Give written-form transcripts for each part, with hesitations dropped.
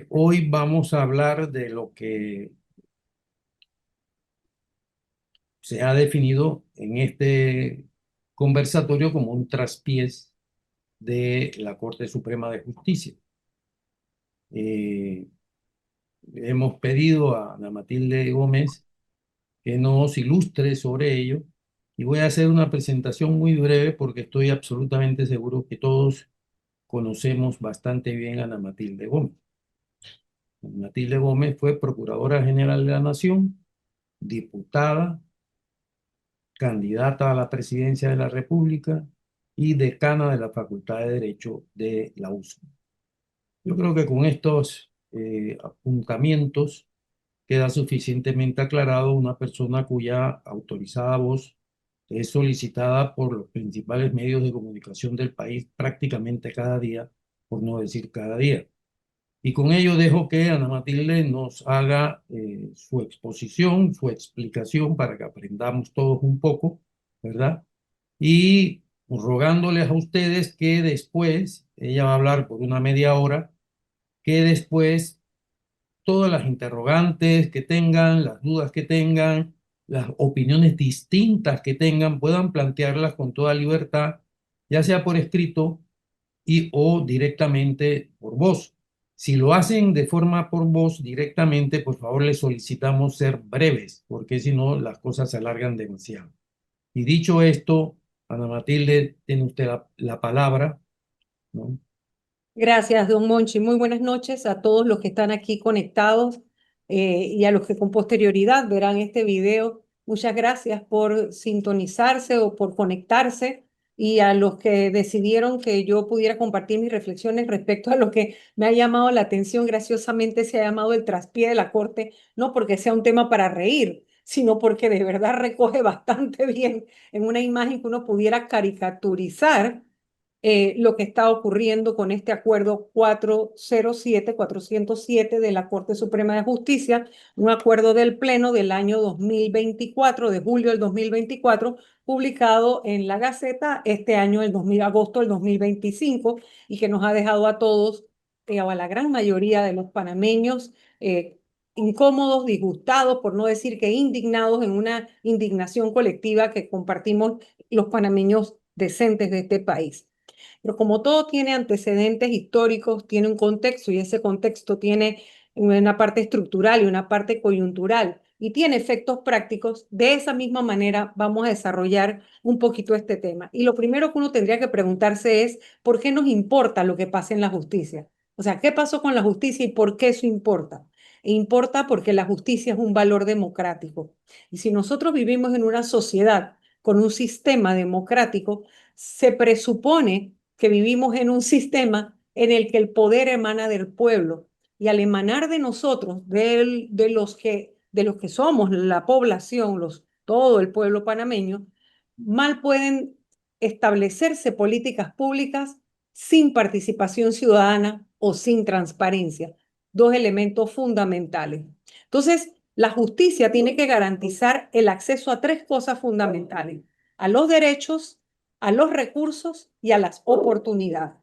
Hoy vamos a hablar de lo que se ha definido en este conversatorio como un traspiés de la Corte Suprema de Justicia. Eh, Hemos pedido a Ana Matilde Gómez que nos ilustre sobre ello y voy a hacer una presentación muy breve porque estoy absolutamente seguro que todos conocemos bastante bien a Ana Matilde Gómez. Ana Matilde Gómez fue Procuradora General de la Nación, diputada, candidata a la presidencia de la República y decana de la Facultad de Derecho de la USMA. Yo creo que con estos apuntamientos queda suficientemente aclarado una persona cuya autorizada voz es solicitada por los principales medios de comunicación del país prácticamente cada día, por no decir cada día. Y con ello dejo que Ana Matilde nos haga su exposición, su explicación para que aprendamos todos un poco, ¿verdad? Y rogándoles a ustedes que después, ella va a hablar por una media hora, que después todas las interrogantes que tengan, las dudas que tengan, las opiniones distintas que tengan, puedan plantearlas con toda libertad, ya sea por escrito y o directamente por voz. Si lo hacen de forma por voz directamente, por favor les solicitamos ser breves, porque si no las cosas se alargan demasiado. Y dicho esto, Ana Matilde, tiene usted la palabra, ¿no? Gracias, don Monchi. Muy buenas noches a todos los que están aquí conectados y a los que con posterioridad verán este video. Muchas gracias por sintonizarse o por conectarse y a los que decidieron que yo pudiera compartir mis reflexiones respecto a lo que me ha llamado la atención. Graciosamente se ha llamado el traspié de la Corte, no porque sea un tema para reír, sino porque de verdad recoge bastante bien en una imagen que uno pudiera caricaturizar lo que está ocurriendo con este acuerdo 407 de la Corte Suprema de Justicia, un acuerdo del Pleno del año 2024, de julio del 2024, publicado en la Gaceta este año, el 2000, agosto del 2025, y que nos ha dejado a todos, a la gran mayoría de los panameños, incómodos, disgustados, por no decir que indignados, en una indignación colectiva que compartimos los panameños decentes de este país. Pero como todo tiene antecedentes históricos, tiene un contexto y ese contexto tiene una parte estructural y una parte coyuntural y tiene efectos prácticos, de esa misma manera vamos a desarrollar un poquito este tema. Y lo primero que uno tendría que preguntarse es, ¿por qué nos importa lo que pasa en la justicia? O sea, ¿qué pasó con la justicia y por qué eso importa? E importa porque la justicia es un valor democrático. Y si nosotros vivimos en una sociedad con un sistema democrático, se presupone que vivimos en un sistema en el que el poder emana del pueblo y al emanar de nosotros, de los que somos la población, todo el pueblo panameño, mal pueden establecerse políticas públicas sin participación ciudadana o sin transparencia, dos elementos fundamentales. Entonces, la justicia tiene que garantizar el acceso a tres cosas fundamentales: a los derechos, a los recursos y a las oportunidades.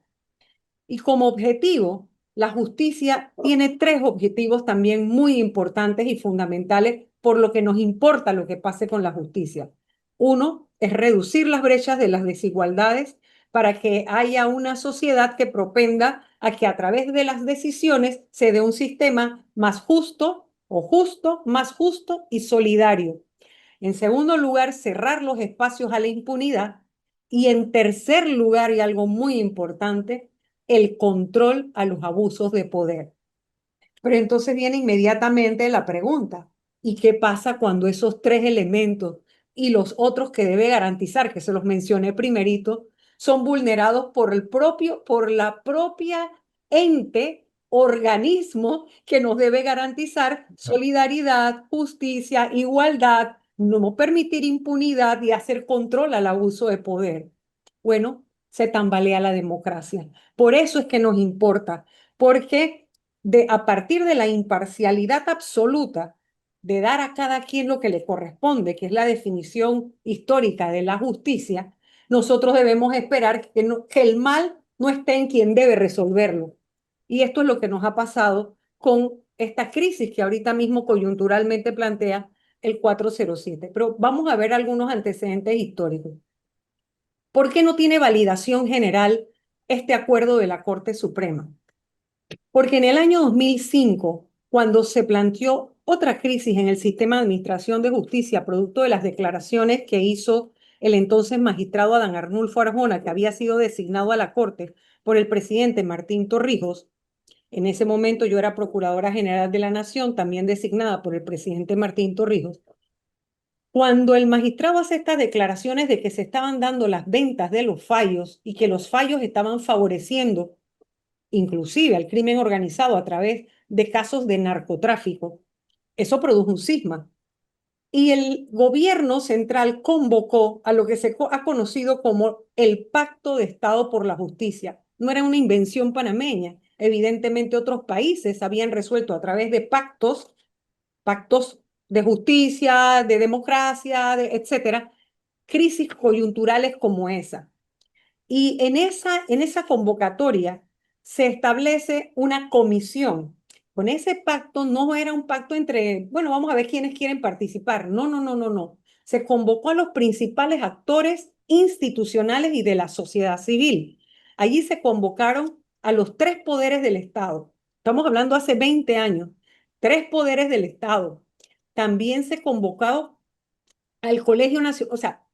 Y como objetivo, la justicia tiene tres objetivos también muy importantes y fundamentales por lo que nos importa lo que pase con la justicia. Uno es reducir las brechas de las desigualdades para que haya una sociedad que propenda a que a través de las decisiones se dé un sistema más justo o justo, más justo y solidario. En segundo lugar, cerrar los espacios a la impunidad. Y en tercer lugar, y algo muy importante, el control a los abusos de poder. Pero entonces viene inmediatamente la pregunta, ¿y qué pasa cuando esos tres elementos y los otros que debe garantizar, que se los mencioné primerito, son vulnerados por la propia ente, organismo que nos debe garantizar solidaridad, justicia, igualdad, no permitir impunidad y hacer control al abuso de poder? Bueno, se tambalea la democracia. Por eso es que nos importa, porque a partir de la imparcialidad absoluta, de dar a cada quien lo que le corresponde, que es la definición histórica de la justicia, nosotros debemos esperar que el mal no esté en quien debe resolverlo. Y esto es lo que nos ha pasado con esta crisis que ahorita mismo coyunturalmente plantea el 407. Pero vamos a ver algunos antecedentes históricos. ¿Por qué no tiene validación general este acuerdo de la Corte Suprema? Porque en el año 2005, cuando se planteó otra crisis en el sistema de administración de justicia, producto de las declaraciones que hizo el entonces magistrado Adán Arnulfo Arjona, que había sido designado a la Corte por el presidente Martín Torrijos, en ese momento yo era Procuradora General de la Nación, también designada por el presidente Martín Torrijos. Cuando el magistrado hace estas declaraciones de que se estaban dando las ventas de los fallos y que los fallos estaban favoreciendo inclusive al crimen organizado a través de casos de narcotráfico, eso produjo un cisma. Y el gobierno central convocó a lo que se ha conocido como el Pacto de Estado por la Justicia. No era una invención panameña. Evidentemente otros países habían resuelto a través de pactos, pactos de justicia, de democracia, etcétera, crisis coyunturales como esa. Y en esa convocatoria se establece una comisión. Con ese pacto no era un pacto entre, bueno, vamos a ver quiénes quieren participar. No, no, no, no, no. Se convocó a los principales actores institucionales y de la sociedad civil. Allí se convocaron a los tres poderes del Estado. Estamos hablando hace 20 años. Tres poderes del Estado. También se convocó al Colegio Nacional, o sea,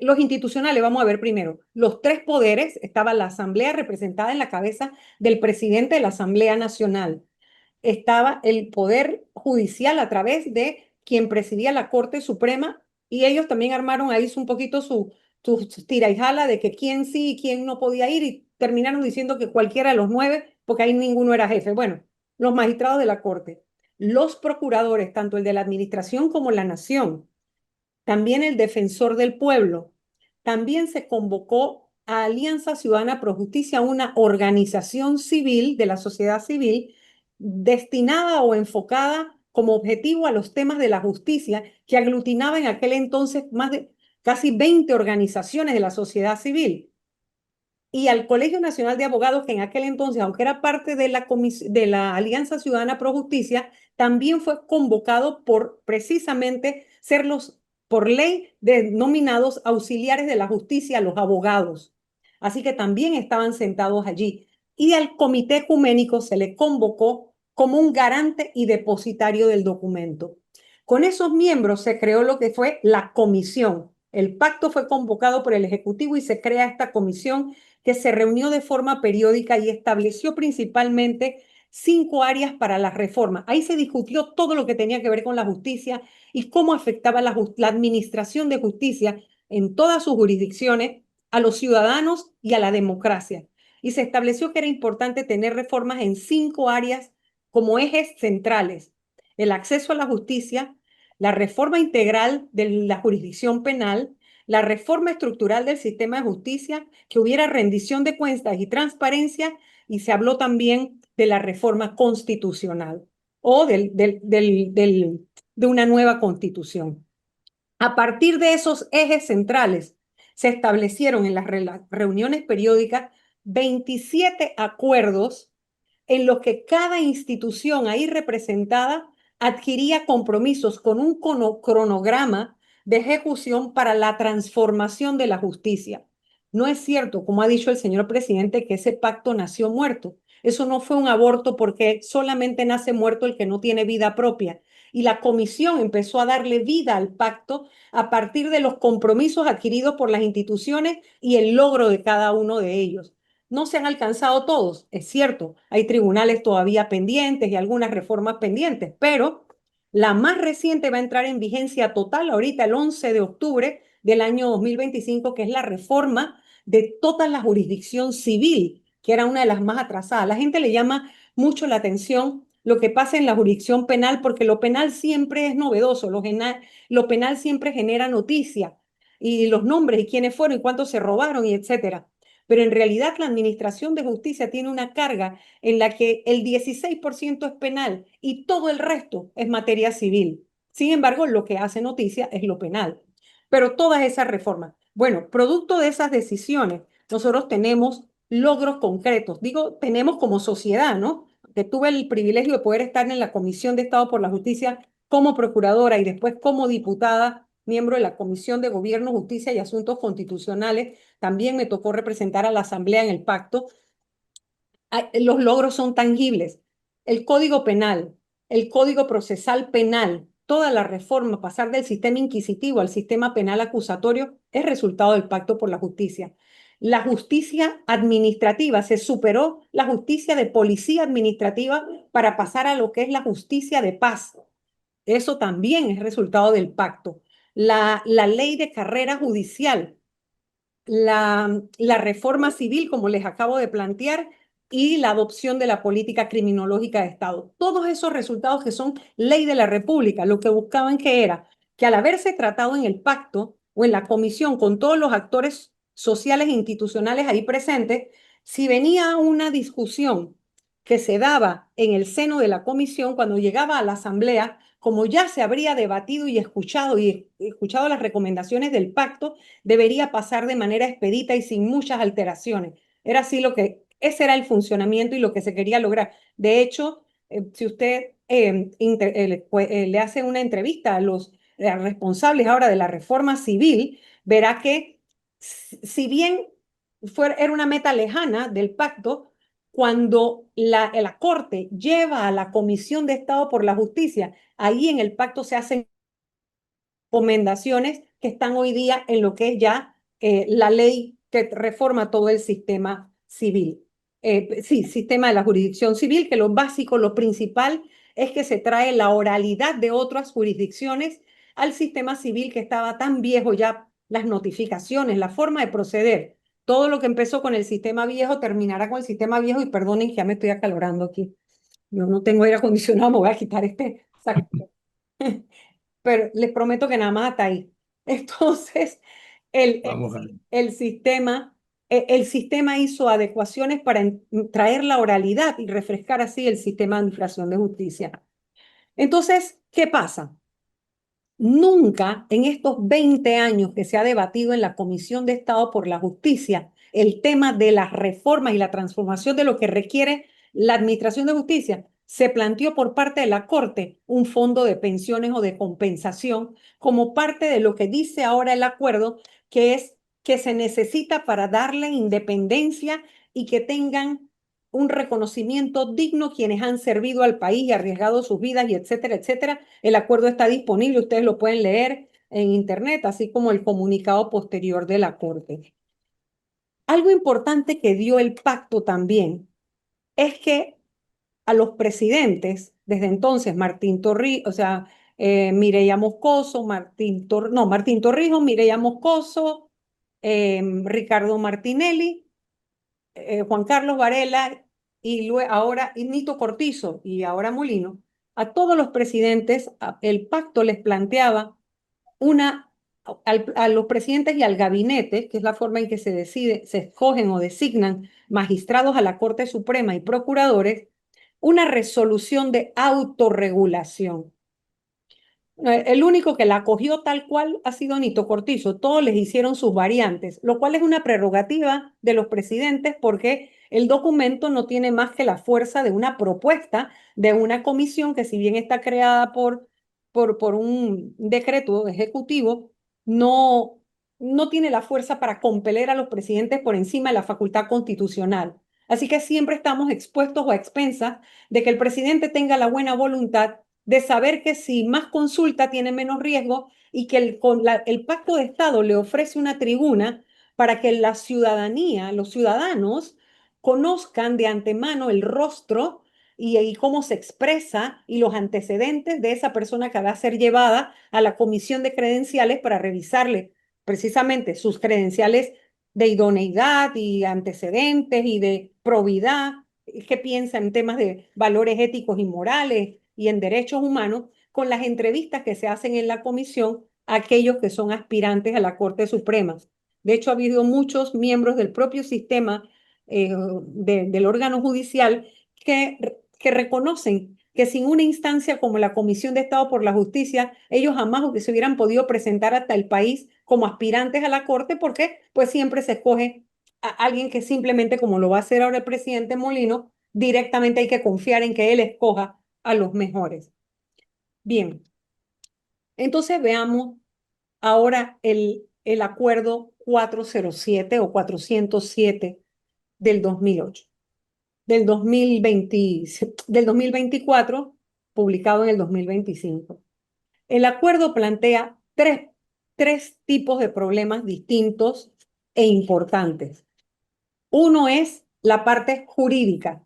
los institucionales, vamos a ver primero, los tres poderes, estaba la Asamblea representada en la cabeza del presidente de la Asamblea Nacional, estaba el Poder Judicial a través de quien presidía la Corte Suprema, y ellos también armaron ahí un poquito su tira y jala de que quién sí y quién no podía ir, y terminaron diciendo que cualquiera de los nueve, porque ahí ninguno era jefe. Bueno, los magistrados de la Corte, los procuradores, tanto el de la Administración como la Nación, también el defensor del pueblo. También se convocó a Alianza Ciudadana Pro Justicia, una organización civil de la sociedad civil destinada o enfocada como objetivo a los temas de la justicia, que aglutinaba en aquel entonces más de casi 20 organizaciones de la sociedad civil. Y al Colegio Nacional de Abogados, que en aquel entonces, aunque era parte de la Alianza Ciudadana Pro Justicia, también fue convocado por precisamente ser los, por ley, denominados auxiliares de la justicia, los abogados. Así que también estaban sentados allí. Y al Comité Ecuménico se le convocó como un garante y depositario del documento. Con esos miembros se creó lo que fue la comisión. El pacto fue convocado por el Ejecutivo y se crea esta comisión que se reunió de forma periódica y estableció principalmente 5 áreas para la reforma. Ahí se discutió todo lo que tenía que ver con la justicia y cómo afectaba la administración de justicia en todas sus jurisdicciones a los ciudadanos y a la democracia. Y se estableció que era importante tener reformas en 5 áreas como ejes centrales: el acceso a la justicia, la reforma integral de la jurisdicción penal, la reforma estructural del sistema de justicia, que hubiera rendición de cuentas y transparencia, y se habló también de la reforma constitucional o de una nueva constitución. A partir de esos ejes centrales, se establecieron en las reuniones periódicas 27 acuerdos en los que cada institución ahí representada adquiría compromisos con un cronograma de ejecución para la transformación de la justicia. No es cierto, como ha dicho el señor presidente, que ese pacto nació muerto. Eso no fue un aborto, porque solamente nace muerto el que no tiene vida propia. Y la comisión empezó a darle vida al pacto a partir de los compromisos adquiridos por las instituciones y el logro de cada uno de ellos. No se han alcanzado todos, es cierto, hay tribunales todavía pendientes y algunas reformas pendientes, pero la más reciente va a entrar en vigencia total ahorita el 11 de octubre del año 2025, que es la reforma de toda la jurisdicción civil, que era una de las más atrasadas. La gente le llama mucho la atención lo que pasa en la jurisdicción penal, porque lo penal siempre es novedoso, lo penal siempre genera noticia, y los nombres y quiénes fueron y cuántos se robaron y etcétera. Pero en realidad la administración de justicia tiene una carga en la que el 16% es penal y todo el resto es materia civil. Sin embargo, lo que hace noticia es lo penal. Pero todas esas reformas, bueno, producto de esas decisiones, nosotros tenemos logros concretos. Digo, tenemos como sociedad, ¿no? Que tuve el privilegio de poder estar en la Comisión de Estado por la Justicia como procuradora y después como diputada, miembro de la Comisión de Gobierno, Justicia y Asuntos Constitucionales. También me tocó representar a la Asamblea en el pacto. Los logros son tangibles. El Código Penal, el Código Procesal Penal, toda la reforma, pasar del sistema inquisitivo al sistema penal acusatorio, es resultado del Pacto por la Justicia. La justicia administrativa, se superó la justicia de policía administrativa para pasar a lo que es la justicia de paz. Eso también es resultado del pacto. La ley de carrera judicial, la reforma civil, como les acabo de plantear, y la adopción de la política criminológica de Estado. Todos esos resultados que son ley de la República, lo que buscaban que era que al haberse tratado en el pacto o en la comisión con todos los actores sociales e institucionales ahí presentes, si venía una discusión que se daba en el seno de la comisión, cuando llegaba a la asamblea, como ya se habría debatido y escuchado las recomendaciones del pacto, debería pasar de manera expedita y sin muchas alteraciones. Era así ese era el funcionamiento y lo que se quería lograr. De hecho, si usted le hace una entrevista a los responsables ahora de la reforma civil, verá que si bien era una meta lejana del pacto, cuando la Corte lleva a la Comisión de Estado por la Justicia, ahí en el pacto se hacen recomendaciones que están hoy día en lo que es ya la ley que reforma todo el sistema civil. Sí, sistema de la jurisdicción civil, que lo básico, lo principal es que se trae la oralidad de otras jurisdicciones al sistema civil que estaba tan viejo ya, las notificaciones, la forma de proceder. Todo lo que empezó con el sistema viejo terminará con el sistema viejo y perdonen que ya me estoy acalorando aquí. Yo no tengo aire acondicionado, me voy a quitar este saco. Pero les prometo que nada más hasta ahí. Entonces, el, el, Vamos a el sistema, el sistema hizo adecuaciones para traer la oralidad y refrescar así el sistema de administración de justicia. Entonces, ¿qué pasa? Nunca en estos 20 años que se ha debatido en la Comisión de Estado por la Justicia el tema de las reformas y la transformación de lo que requiere la Administración de Justicia, se planteó por parte de la Corte un fondo de pensiones o de compensación como parte de lo que dice ahora el acuerdo, que es que se necesita para darle independencia y que tengan un reconocimiento digno quienes han servido al país y arriesgado sus vidas y etcétera, etcétera. El acuerdo está disponible, ustedes lo pueden leer en internet, así como el comunicado posterior de la Corte. Algo importante que dio el pacto también es que a los presidentes, desde entonces, Martín Torrijos, o sea, Mireya Moscoso, Martín Torrijos, Mireya Moscoso, Ricardo Martinelli, Juan Carlos Varela y luego ahora y Nito Cortizo y ahora Molino, a todos los presidentes el pacto les planteaba a los presidentes y al gabinete, que es la forma en que se decide, se escogen o designan magistrados a la Corte Suprema y procuradores, una resolución de autorregulación. El único que la acogió tal cual ha sido Nito Cortizo. Todos les hicieron sus variantes, lo cual es una prerrogativa de los presidentes porque el documento no tiene más que la fuerza de una propuesta de una comisión que si bien está creada por un decreto ejecutivo, no, no tiene la fuerza para compeler a los presidentes por encima de la facultad constitucional. Así que siempre estamos expuestos o a expensas de que el presidente tenga la buena voluntad de saber que si más consulta tiene menos riesgo y que el pacto de Estado le ofrece una tribuna para que la ciudadanía, los ciudadanos, conozcan de antemano el rostro y cómo se expresa y los antecedentes de esa persona que va a ser llevada a la comisión de credenciales para revisarle precisamente sus credenciales de idoneidad y antecedentes y de probidad, qué piensa en temas de valores éticos y morales y en derechos humanos, con las entrevistas que se hacen en la comisión a aquellos que son aspirantes a la Corte Suprema. De hecho, ha habido muchos miembros del propio sistema del órgano judicial que reconocen que sin una instancia como la Comisión de Estado por la Justicia, ellos jamás se hubieran podido presentar hasta el país como aspirantes a la Corte porque pues siempre se escoge alguien que simplemente, como lo va a hacer ahora el presidente Molino, directamente hay que confiar en que él escoja a los mejores. Bien, entonces veamos ahora el acuerdo 407 o 407 del 2008, del 2024, publicado en el 2025. El acuerdo plantea tres tipos de problemas distintos e importantes. Uno es la parte jurídica,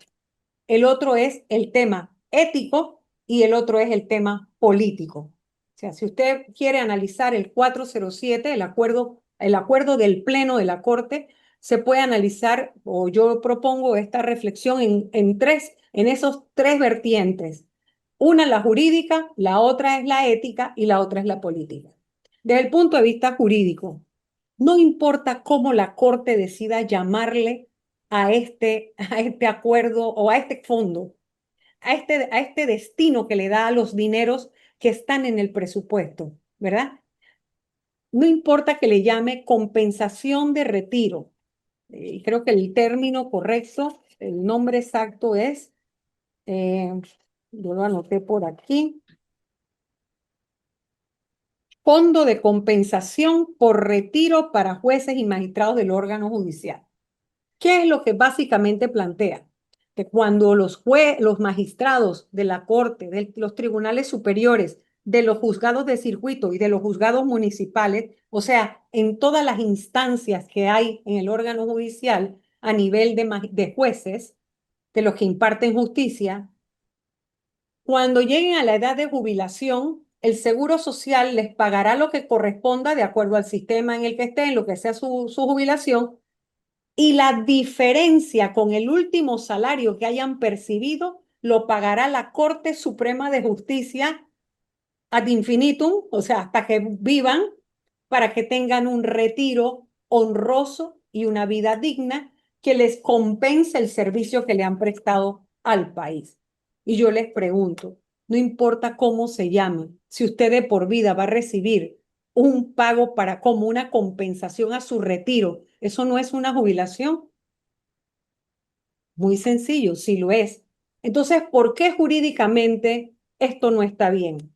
el otro es el tema ético y el otro es el tema político. O sea, si usted quiere analizar el 407, el acuerdo del Pleno de la Corte, se puede analizar, o yo propongo esta reflexión en esos tres vertientes. Una la jurídica, la otra es la ética y la otra es la política. Desde el punto de vista jurídico, no importa cómo la Corte decida llamarle a este acuerdo o a este fondo, a este destino que le da a los dineros que están en el presupuesto, ¿verdad? No importa que le llame compensación de retiro. Y creo que el término correcto, el nombre exacto es, eh, yo lo anoté por aquí, Fondo de Compensación por Retiro para Jueces y Magistrados del órgano judicial. ¿Qué es lo que básicamente plantea? Que cuando los magistrados de la Corte, de los tribunales superiores, de los juzgados de circuito y de los juzgados municipales, o sea, en todas las instancias que hay en el órgano judicial a nivel de jueces, de los que imparten justicia, cuando lleguen a la edad de jubilación, el Seguro Social les pagará lo que corresponda de acuerdo al sistema en el que estén, lo que sea su jubilación, y la diferencia con el último salario que hayan percibido lo pagará la Corte Suprema de Justicia ad infinitum, o sea, hasta que vivan, para que tengan un retiro honroso y una vida digna que les compense el servicio que le han prestado al país. Y yo les pregunto, no importa cómo se llame, si usted de por vida va a recibir un pago para como una compensación a su retiro, ¿eso no es una jubilación? Muy sencillo, sí lo es. Entonces, ¿por qué jurídicamente esto no está bien?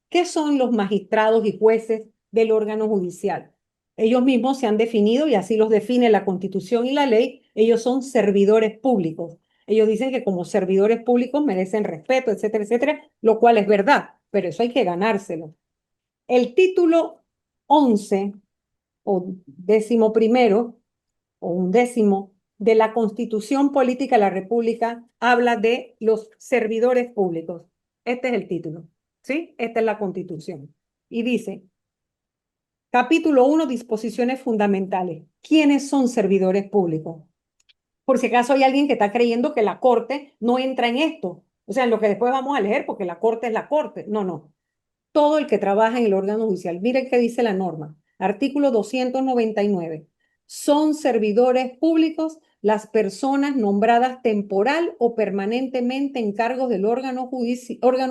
¿Qué son los magistrados y jueces del órgano judicial? Ellos mismos se han definido y así los define la Constitución y la ley. Ellos son servidores públicos. Ellos dicen que como servidores públicos merecen respeto, etcétera, etcétera, lo cual es verdad, pero eso hay que ganárselo. El título 11 o 11º o 11º de la Constitución Política de la República habla de los servidores públicos. Este es el título, ¿sí? Esta es la Constitución. Y dice, capítulo 1, disposiciones fundamentales. ¿Quiénes son servidores públicos? Por si acaso hay alguien que está creyendo que la Corte no entra en esto. O sea, en lo que después vamos a leer, porque la Corte es la Corte. No, no. Todo el que trabaja en el órgano judicial. Miren qué dice la norma. Artículo 299. Son servidores públicos las personas nombradas temporal o permanentemente en cargos del órgano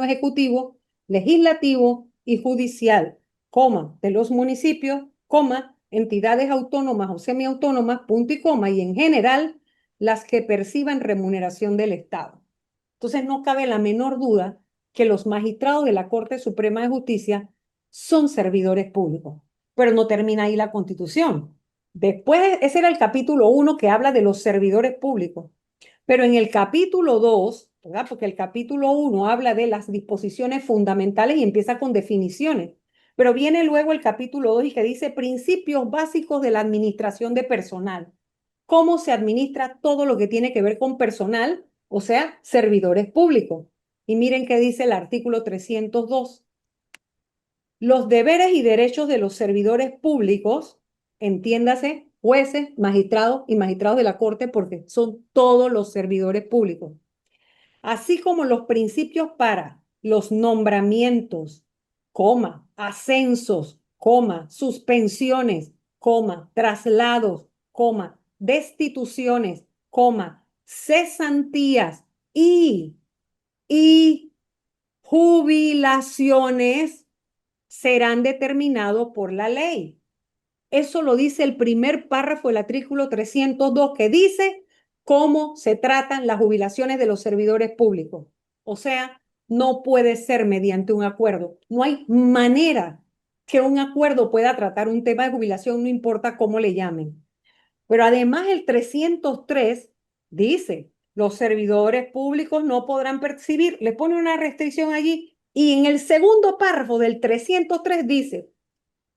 ejecutivo, legislativo y judicial, coma, de los municipios, coma, entidades autónomas o semiautónomas, punto y coma, y en general las que perciban remuneración del Estado. Entonces no cabe la menor duda que los magistrados de la Corte Suprema de Justicia son servidores públicos, pero no termina ahí la Constitución. Después, ese era el capítulo 1 que habla de los servidores públicos, pero en el capítulo 2, ¿verdad? Porque el capítulo 1 habla de las disposiciones fundamentales y empieza con definiciones, pero viene luego el capítulo 2 y que dice principios básicos de la administración de personal. ¿Cómo se administra todo lo que tiene que ver con personal? O sea, servidores públicos. Y miren qué dice el artículo 302. Los deberes y derechos de los servidores públicos, entiéndase, jueces, magistrados y magistrados de la Corte, porque son todos los servidores públicos, así como los principios para los nombramientos, coma, ascensos, coma, suspensiones, coma, traslados, coma, destituciones, coma, cesantías y jubilaciones serán determinados por la ley. Eso lo dice el primer párrafo del artículo 302, que dice cómo se tratan las jubilaciones de los servidores públicos. O sea, no puede ser mediante un acuerdo. No hay manera que un acuerdo pueda tratar un tema de jubilación, no importa cómo le llamen. Pero además el 303 dice, los servidores públicos no podrán percibir, le pone una restricción allí, y en el segundo párrafo del 303 dice,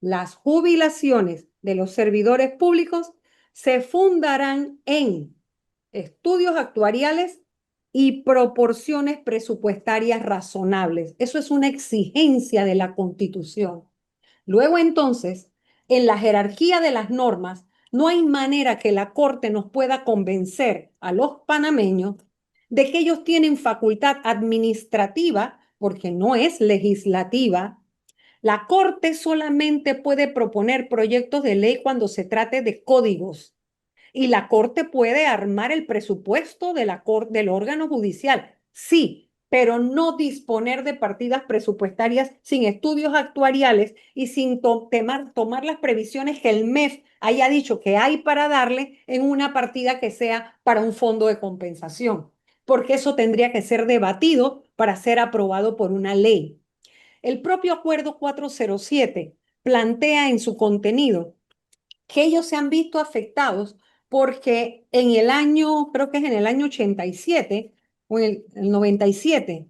las jubilaciones de los servidores públicos se fundarán en estudios actuariales y proporciones presupuestarias razonables. Eso es una exigencia de la Constitución. Luego entonces, en la jerarquía de las normas, no hay manera que la Corte nos pueda convencer a los panameños de que ellos tienen facultad administrativa, porque no es legislativa. La Corte solamente puede proponer proyectos de ley cuando se trate de códigos, y la Corte puede armar el presupuesto de del órgano judicial, sí, pero no disponer de partidas presupuestarias sin estudios actuariales y sin tomar las previsiones que el MEF haya dicho que hay para darle en una partida que sea para un fondo de compensación, porque eso tendría que ser debatido para ser aprobado por una ley. El propio Acuerdo 407 plantea en su contenido que ellos se han visto afectados porque en el año, creo que es en el año 87 o en el 97,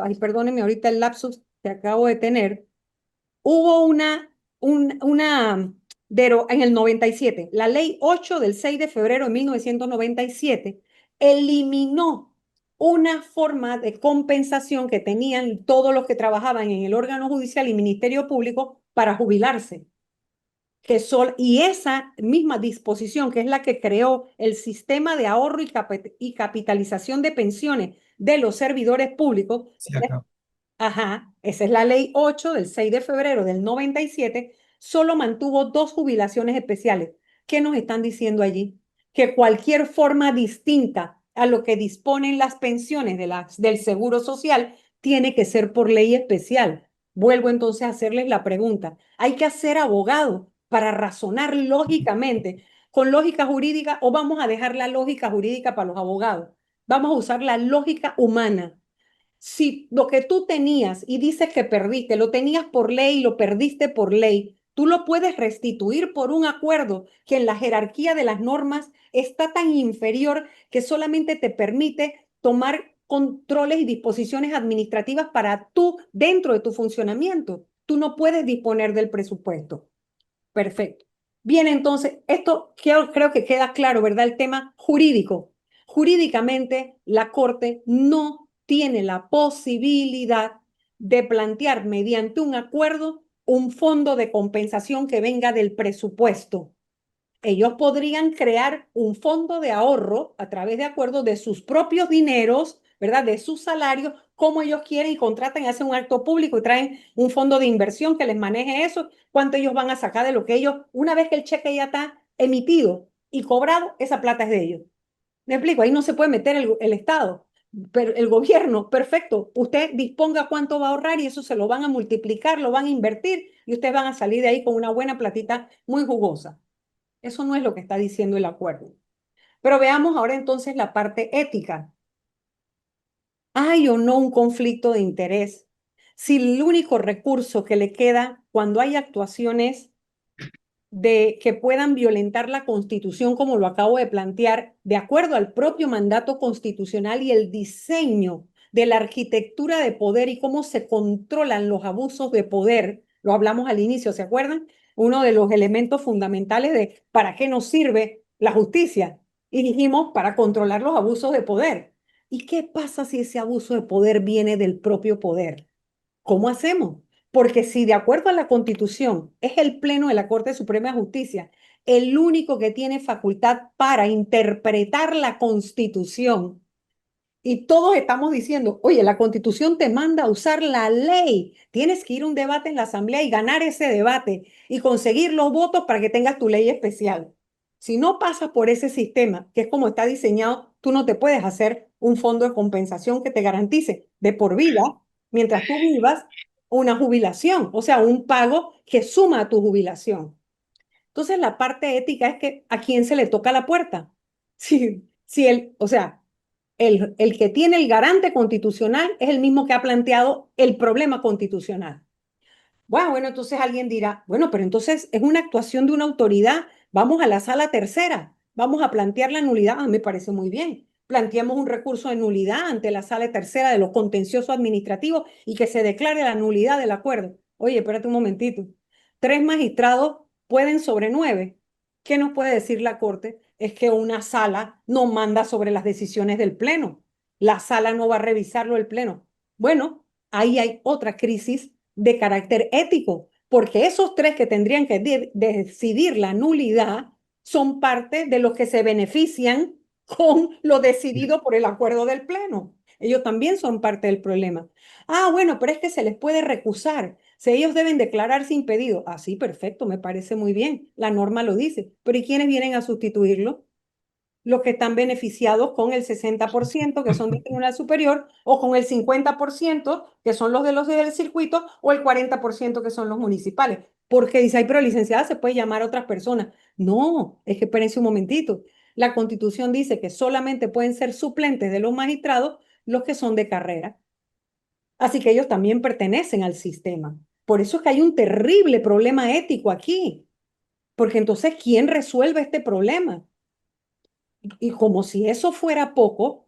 ay, perdónenme ahorita el lapsus que acabo de tener, hubo en el 97, la ley 8 del 6 de febrero de 1997 eliminó una forma de compensación que tenían todos los que trabajaban en el órgano judicial y Ministerio Público para jubilarse. Y esa misma disposición, que es la que creó el sistema de ahorro y capitalización de pensiones de los servidores públicos, Se acabó. ajá, esa es la ley 8 del 6 de febrero del 97, solo mantuvo dos jubilaciones especiales. ¿Qué nos están diciendo allí? Que cualquier forma distinta a lo que disponen las pensiones del Seguro Social tiene que ser por ley especial. Vuelvo entonces a hacerles la pregunta. ¿Hay que ser abogado para razonar lógicamente, con lógica jurídica, o vamos a dejar la lógica jurídica para los abogados? Vamos a usar la lógica humana. Si lo que tú tenías y dices que perdiste, lo tenías por ley y lo perdiste por ley, tú lo puedes restituir por un acuerdo que en la jerarquía de las normas está tan inferior que solamente te permite tomar controles y disposiciones administrativas para tú dentro de tu funcionamiento. Tú no puedes disponer del presupuesto. Perfecto. Bien, entonces, esto creo que queda claro, ¿verdad? El tema jurídico. Jurídicamente, la Corte no tiene la posibilidad de plantear mediante un acuerdo un fondo de compensación que venga del presupuesto. Ellos podrían crear un fondo de ahorro a través de acuerdos de sus propios dineros, ¿verdad? De sus salarios, como ellos quieren, y contratan y hacen un acto público y traen un fondo de inversión que les maneje eso, cuánto ellos van a sacar de lo que ellos, una vez que el cheque ya está emitido y cobrado, esa plata es de ellos. Me explico, ahí no se puede meter el Estado, pero el gobierno, perfecto, usted disponga cuánto va a ahorrar y eso se lo van a multiplicar, lo van a invertir y ustedes van a salir de ahí con una buena platita muy jugosa. Eso no es lo que está diciendo el acuerdo. Pero veamos ahora entonces la parte ética. ¿Hay o no un conflicto de interés si el único recurso que le queda cuando hay actuaciones de que puedan violentar la Constitución, como lo acabo de plantear, de acuerdo al propio mandato constitucional y el diseño de la arquitectura de poder y cómo se controlan los abusos de poder? Lo hablamos al inicio, ¿se acuerdan? Uno de los elementos fundamentales de para qué nos sirve la justicia. Y dijimos, para controlar los abusos de poder. ¿Y qué pasa si ese abuso de poder viene del propio poder? ¿Cómo hacemos? Porque si de acuerdo a la Constitución es el Pleno de la Corte Suprema de Justicia el único que tiene facultad para interpretar la Constitución, y todos estamos diciendo, oye, la Constitución te manda a usar la ley, tienes que ir a un debate en la Asamblea y ganar ese debate y conseguir los votos para que tengas tu ley especial. Si no pasas por ese sistema, que es como está diseñado, tú no te puedes hacer un fondo de compensación que te garantice de por vida, mientras tú vivas, una jubilación, o sea, un pago que suma a tu jubilación. Entonces, la parte ética es que a quién se le toca la puerta. O sea, el que tiene el garante constitucional es el mismo que ha planteado el problema constitucional. Bueno, entonces alguien dirá, bueno, pero entonces es una actuación de una autoridad, vamos a la sala tercera, vamos a plantear la nulidad. Me parece muy bien. Planteamos un recurso de nulidad ante la sala tercera de los contenciosos administrativos y que se declare la nulidad del acuerdo. Oye, espérate un momentito. 3 magistrados pueden sobre 9. ¿Qué nos puede decir la Corte? Es que una sala no manda sobre las decisiones del Pleno. La sala no va a revisarlo el Pleno. Bueno, ahí hay otra crisis de carácter ético, porque esos 3 que tendrían que decidir la nulidad son parte de los que se benefician con lo decidido por el acuerdo del Pleno. Ellos también son parte del problema. Bueno, pero es que se les puede recusar. Si ellos deben declararse impedidos. Sí, perfecto, me parece muy bien. La norma lo dice. Pero ¿y quiénes vienen a sustituirlo? Los que están beneficiados con el 60%, que son del Tribunal Superior, o con el 50%, que son los del circuito, o el 40%, que son los municipales. Porque dice, ay, pero licenciada, se puede llamar a otras personas. No, es que espérense un momentito. La Constitución dice que solamente pueden ser suplentes de los magistrados los que son de carrera. Así que ellos también pertenecen al sistema. Por eso es que hay un terrible problema ético aquí. Porque entonces, ¿quién resuelve este problema? Y como si eso fuera poco,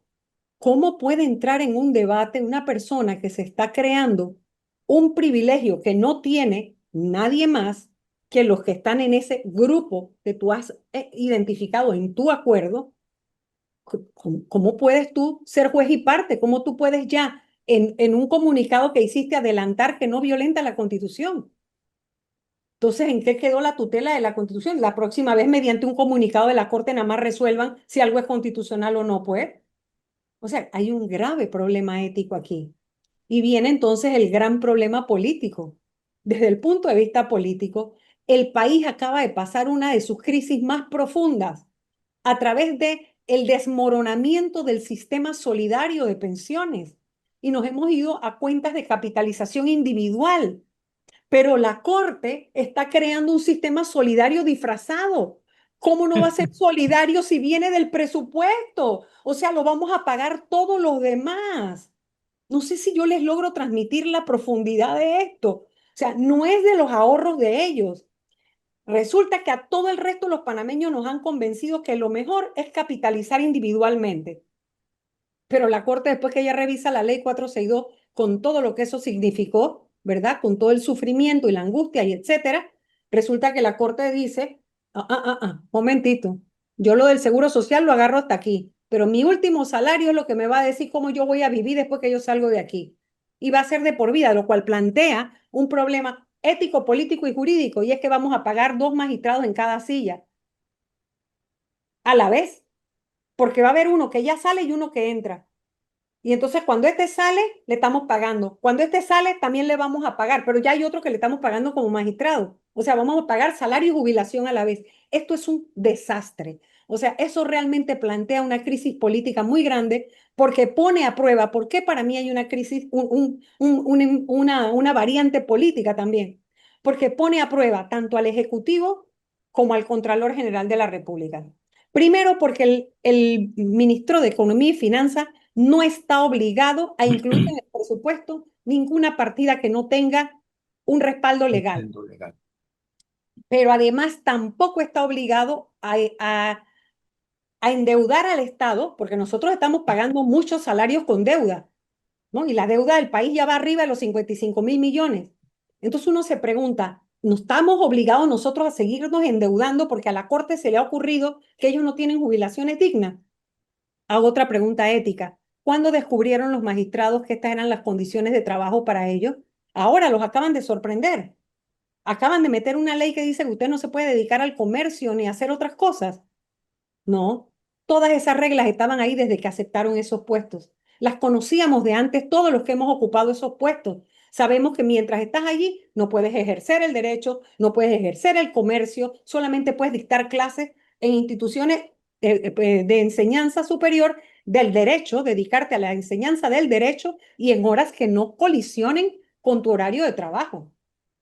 ¿cómo puede entrar en un debate una persona que se está creando un privilegio que no tiene nadie más que los que están en ese grupo que tú has identificado en tu acuerdo? ¿Cómo puedes tú ser juez y parte? ¿Cómo tú puedes ya en un comunicado que hiciste adelantar que no violenta la Constitución? Entonces, ¿en qué quedó la tutela de la Constitución? La próxima vez, mediante un comunicado de la Corte, nada más resuelvan si algo es constitucional o no, pues. O sea, hay un grave problema ético aquí. Y viene entonces el gran problema político. Desde el punto de vista político, el país acaba de pasar una de sus crisis más profundas a través de el desmoronamiento del sistema solidario de pensiones y nos hemos ido a cuentas de capitalización individual, pero la Corte está creando un sistema solidario disfrazado. ¿Cómo no va a ser solidario si viene del presupuesto? O sea, lo vamos a pagar todos los demás. No sé si yo les logro transmitir la profundidad de esto. O sea, no es de los ahorros de ellos. Resulta que a todo el resto de los panameños nos han convencido que lo mejor es capitalizar individualmente. Pero la Corte, después que ella revisa la ley 462 con todo lo que eso significó, ¿verdad? Con todo el sufrimiento y la angustia y etcétera, resulta que la Corte dice, momentito, yo lo del seguro social lo agarro hasta aquí, pero mi último salario es lo que me va a decir cómo yo voy a vivir después que yo salgo de aquí. Y va a ser de por vida, lo cual plantea un problema ético, político y jurídico, y es que vamos a pagar 2 magistrados en cada silla a la vez, porque va a haber uno que ya sale y uno que entra. Y entonces cuando este sale, le estamos pagando. Cuando este sale, también le vamos a pagar, pero ya hay otro que le estamos pagando como magistrado. O sea, vamos a pagar salario y jubilación a la vez. Esto es un desastre. O sea, eso realmente plantea una crisis política muy grande porque pone a prueba, ¿por qué para mí hay una crisis, una variante política también? Porque pone a prueba tanto al Ejecutivo como al Contralor General de la República. Primero, porque el ministro de Economía y Finanzas no está obligado a incluir en el presupuesto ninguna partida que no tenga un respaldo legal, Legal. pero además tampoco está obligado a endeudar al Estado, porque nosotros estamos pagando muchos salarios con deuda, ¿no? Y la deuda del país ya va arriba de los 55.000 millones. Entonces uno se pregunta, ¿no estamos obligados nosotros a seguirnos endeudando porque a la Corte se le ha ocurrido que ellos no tienen jubilaciones dignas? Hago otra pregunta ética. ¿Cuándo descubrieron los magistrados que estas eran las condiciones de trabajo para ellos? Ahora los acaban de sorprender. Acaban de meter una ley que dice que usted no se puede dedicar al comercio ni a hacer otras cosas. No, todas esas reglas estaban ahí desde que aceptaron esos puestos. Las conocíamos de antes todos los que hemos ocupado esos puestos. Sabemos que mientras estás allí no puedes ejercer el derecho, no puedes ejercer el comercio, solamente puedes dictar clases en instituciones de enseñanza superior del derecho, dedicarte a la enseñanza del derecho y en horas que no colisionen con tu horario de trabajo.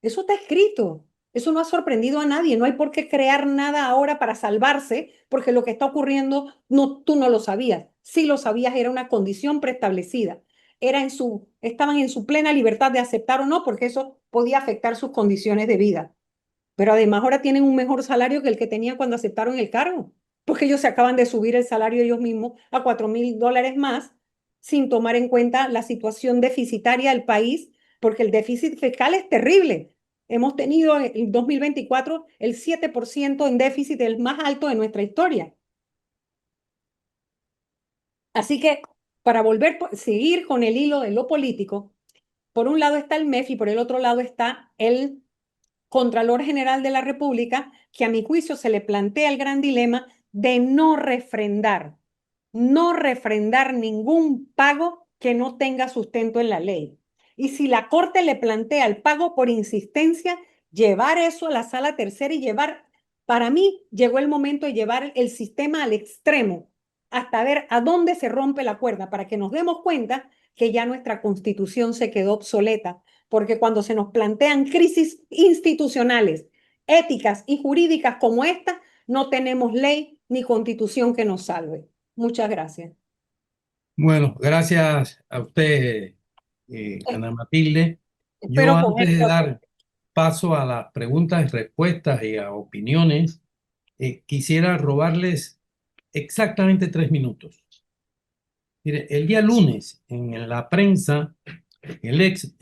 Eso está escrito. Eso no ha sorprendido a nadie. No hay por qué crear nada ahora para salvarse, porque lo que está ocurriendo no, tú no lo sabías. Sí lo sabías, era una condición preestablecida. Estaban en su plena libertad de aceptar o no, porque eso podía afectar sus condiciones de vida. Pero además ahora tienen un mejor salario que el que tenían cuando aceptaron el cargo, porque ellos se acaban de subir el salario ellos mismos a $4.000 más, sin tomar en cuenta la situación deficitaria del país, porque el déficit fiscal es terrible. Hemos tenido en el 2024 el 7% en déficit, el más alto de nuestra historia. Así que para seguir con el hilo de lo político, por un lado está el MEF y por el otro lado está el Contralor General de la República, que a mi juicio se le plantea el gran dilema de no refrendar ningún pago que no tenga sustento en la ley. Y si la Corte le plantea el pago por insistencia, llevar eso a la sala tercera y para mí llegó el momento de llevar el sistema al extremo, hasta ver a dónde se rompe la cuerda, para que nos demos cuenta que ya nuestra constitución se quedó obsoleta, porque cuando se nos plantean crisis institucionales, éticas y jurídicas como esta, no tenemos ley ni constitución que nos salve. Muchas gracias. Bueno, gracias a usted, Ana Matilde. Yo Espero con antes de esto. dar paso a las preguntas y respuestas y a opiniones, quisiera robarles exactamente 3 minutos. Mire, el día lunes en la prensa, el ex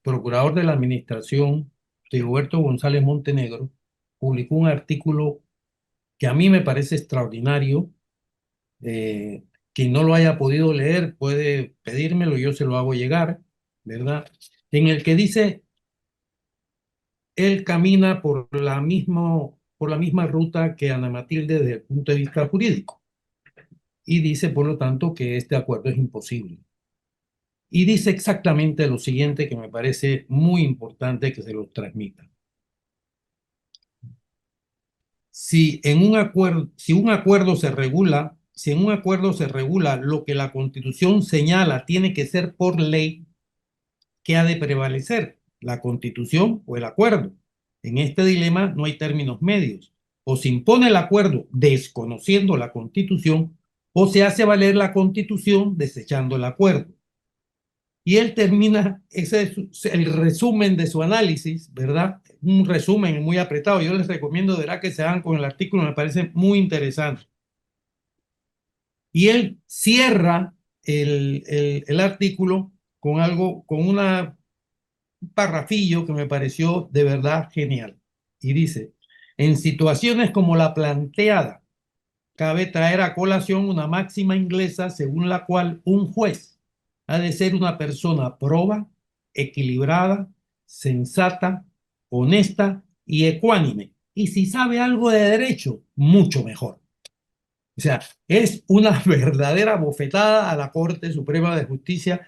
procurador de la administración, Rigoberto González Montenegro, publicó un artículo que a mí me parece extraordinario. Eh, Quien no lo haya podido leer puede pedírmelo, yo se lo hago llegar, ¿verdad? En el que dice, él camina por la misma ruta que Ana Matilde desde el punto de vista jurídico y dice, por lo tanto, que este acuerdo es imposible. Y dice exactamente lo siguiente que me parece muy importante que se lo transmita. Si en un acuerdo se regula lo que la Constitución señala tiene que ser por ley, ¿qué ha de prevalecer? ¿La Constitución o el acuerdo? En este dilema no hay términos medios. O se impone el acuerdo desconociendo la Constitución, o se hace valer la Constitución desechando el acuerdo. Y él termina, ese es el resumen de su análisis, ¿verdad? Un resumen muy apretado. Yo les recomiendo, de verdad, que se hagan con el artículo, me parece muy interesante. Y él cierra el artículo con algo, con un parrafillo que me pareció de verdad genial. Y dice, en situaciones como la planteada, cabe traer a colación una máxima inglesa según la cual un juez ha de ser una persona proba, equilibrada, sensata, honesta y ecuánime. Y si sabe algo de derecho, mucho mejor. O sea, es una verdadera bofetada a la Corte Suprema de Justicia,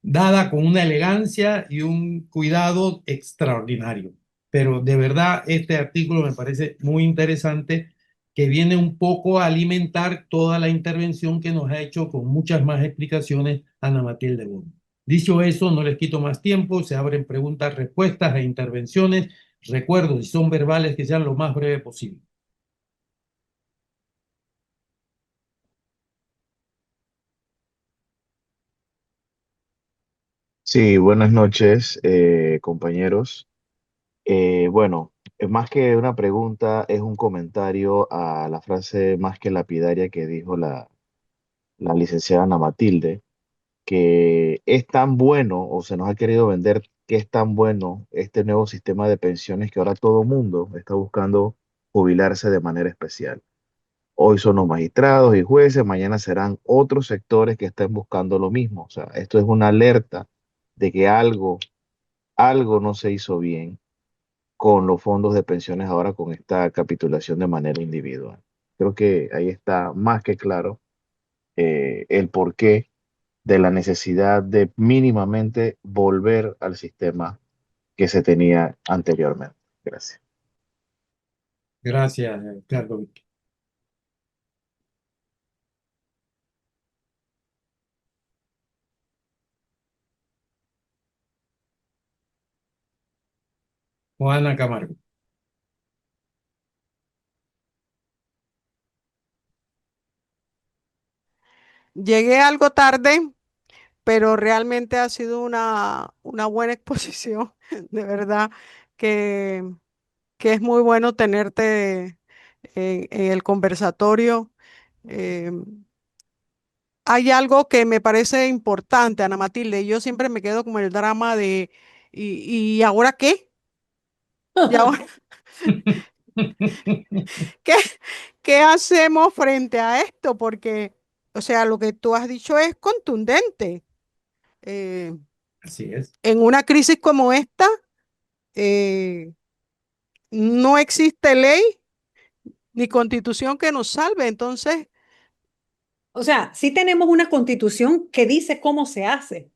dada con una elegancia y un cuidado extraordinario. Pero de verdad, este artículo me parece muy interesante, que viene un poco a alimentar toda la intervención que nos ha hecho con muchas más explicaciones Ana Matilde Bono. Dicho eso, no les quito más tiempo, se abren preguntas, respuestas e intervenciones. Recuerdo, si son verbales, que sean lo más breve posible. Sí, buenas noches, compañeros. Bueno, más que una pregunta, es un comentario a la frase más que lapidaria que dijo la licenciada Ana Matilde, que es tan bueno, o se nos ha querido vender que es tan bueno este nuevo sistema de pensiones que ahora todo mundo está buscando jubilarse de manera especial. Hoy son los magistrados y jueces, mañana serán otros sectores que estén buscando lo mismo. O sea, esto es una alerta de que algo no se hizo bien con los fondos de pensiones ahora con esta capitulación de manera individual. Creo que ahí está más que claro el porqué de la necesidad de mínimamente volver al sistema que se tenía anteriormente. Gracias. Gracias, Carlos. Juana Camargo. Llegué algo tarde, pero realmente ha sido una buena exposición. De verdad que, que es muy bueno tenerte en el conversatorio. Eh, Hay algo que me parece importante, Ana Matilde, y yo siempre me quedo con el drama de, ¿y ahora qué? ¿Y ahora qué, qué hacemos frente a esto? Porque, o sea, lo que tú has dicho es contundente. Eh, Así es. en una crisis como esta, eh, no existe ley ni constitución que nos salve. Entonces, O sea, sí tenemos una constitución que dice cómo se hace.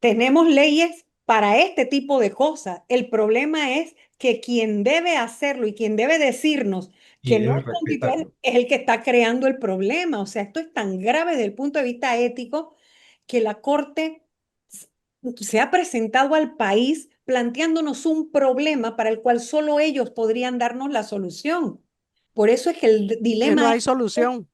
Tenemos leyes para este tipo de cosas. El problema es que quien debe hacerlo y quien debe decirnos Y que no debe es constitucional respetarlo. es el que está creando el problema. O sea, esto es tan grave desde el punto de vista ético que la Corte s- se ha presentado al país planteándonos un problema para el cual solo ellos podrían darnos la solución. Por eso es que el que no dilema hay solución.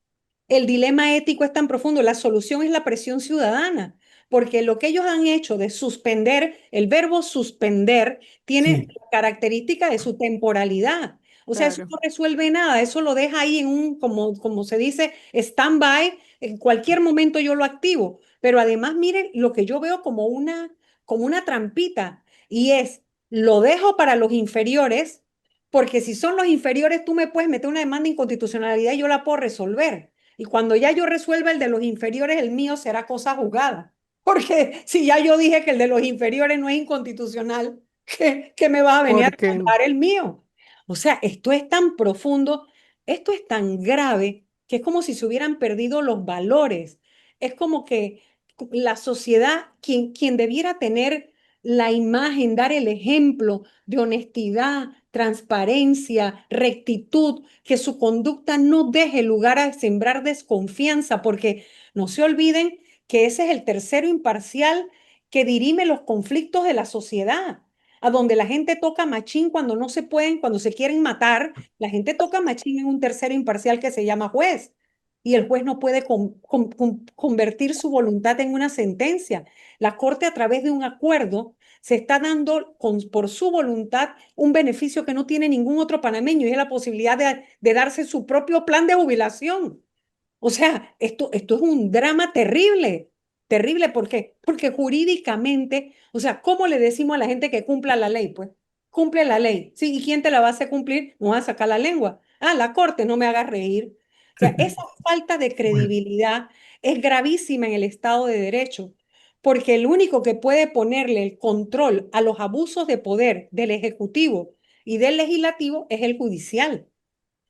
el dilema ético es tan profundo, la solución es la presión ciudadana, porque lo que ellos han hecho de suspender, el verbo suspender tiene Sí, la característica de su temporalidad. O sea, eso Claro, no resuelve nada, eso lo deja ahí en un, como se dice, stand-by, en cualquier momento yo lo activo. Pero además, miren, lo que yo veo como una trampita, y es, lo dejo para los inferiores, porque si son los inferiores, tú me puedes meter una demanda de inconstitucionalidad y yo la puedo resolver. Y cuando ya yo resuelva el de los inferiores, el mío será cosa jugada. Porque si ya yo dije que el de los inferiores no es inconstitucional, ¿qué me vas a venir a porque demandar el mío? O sea, esto es tan profundo, esto es tan grave, que es como si se hubieran perdido los valores. Es como que la sociedad, quien debiera tener la imagen, dar el ejemplo de honestidad, transparencia, rectitud, que su conducta no deje lugar a sembrar desconfianza, porque no se olviden que ese es el tercero imparcial que dirime los conflictos de la sociedad, a donde la gente toca machín cuando no se pueden, cuando se quieren matar, la gente toca machín en un tercero imparcial que se llama juez. Y el juez no puede convertir su voluntad en una sentencia. La corte a través de un acuerdo se está dando por su voluntad un beneficio que no tiene ningún otro panameño y es la posibilidad de darse su propio plan de jubilación. O sea, esto es un drama terrible, terrible, ¿por qué? Porque jurídicamente, o sea, ¿cómo le decimos a la gente que cumpla la ley? Pues cumple la ley, ¿sí? ¿Y quién te la va a hacer cumplir? No va a sacar la lengua. Ah, la corte, no me hagas reír. O sea, esa falta de bueno, credibilidad es gravísima en el Estado de Derecho, porque el único que puede ponerle el control a los abusos de poder del Ejecutivo y del Legislativo es el judicial.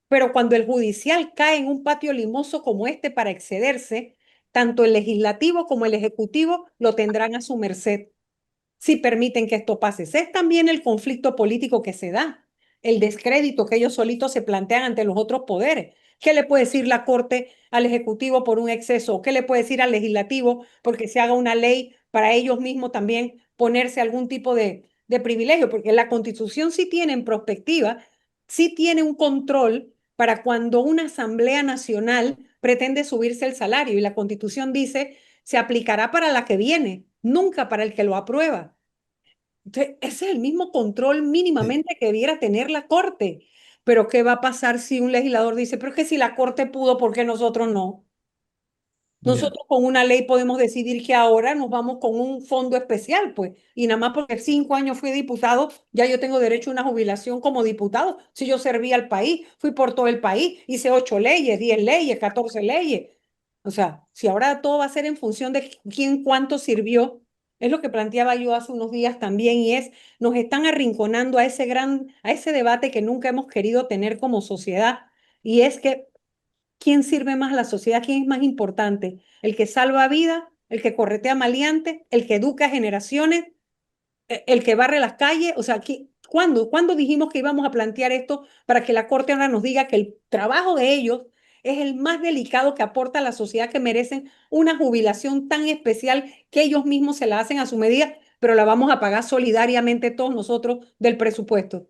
Pero cuando el judicial cae en un patio limoso como este para excederse, tanto el legislativo como el ejecutivo lo tendrán a su merced si permiten que esto pase. Ese es también el conflicto político que se da, el descrédito que ellos solitos se plantean ante los otros poderes. ¿Qué le puede decir la Corte al Ejecutivo por un exceso? ¿Qué le puede decir al Legislativo porque se haga una ley para ellos mismos también ponerse algún tipo de privilegio? Porque la Constitución sí tiene en perspectiva, sí tiene un control para cuando una Asamblea Nacional pretende subirse el salario y la Constitución dice se aplicará para la que viene, nunca para el que lo aprueba. Entonces, ese es el mismo control sí, mínimamente que debiera tener la Corte. Pero ¿qué va a pasar si un legislador dice, pero es que si la Corte pudo, ¿por qué nosotros no? ya. Nosotros con una ley podemos decidir que ahora nos vamos con un fondo especial, pues, y nada más porque 5 años fui diputado, ya yo tengo derecho a una jubilación como diputado. Si yo serví al país, fui por todo el país, hice 8 leyes, 10 leyes, 14 leyes. O sea, si ahora todo va a ser en función de quién cuánto sirvió, es lo que planteaba yo hace unos días también, y es, nos están arrinconando a ese debate que nunca hemos querido tener como sociedad, y es que ¿quién sirve más a la sociedad? ¿Quién es más importante? ¿El que salva vida? ¿El que corretea maleantes? ¿El que educa generaciones? ¿El que barre las calles? O sea, ¿cuándo dijimos que íbamos a plantear esto para que la Corte ahora nos diga que el trabajo de ellos es el más delicado que aporta a la sociedad, que merecen una jubilación tan especial que ellos mismos se la hacen a su medida? pero la vamos a pagar solidariamente todos nosotros del presupuesto.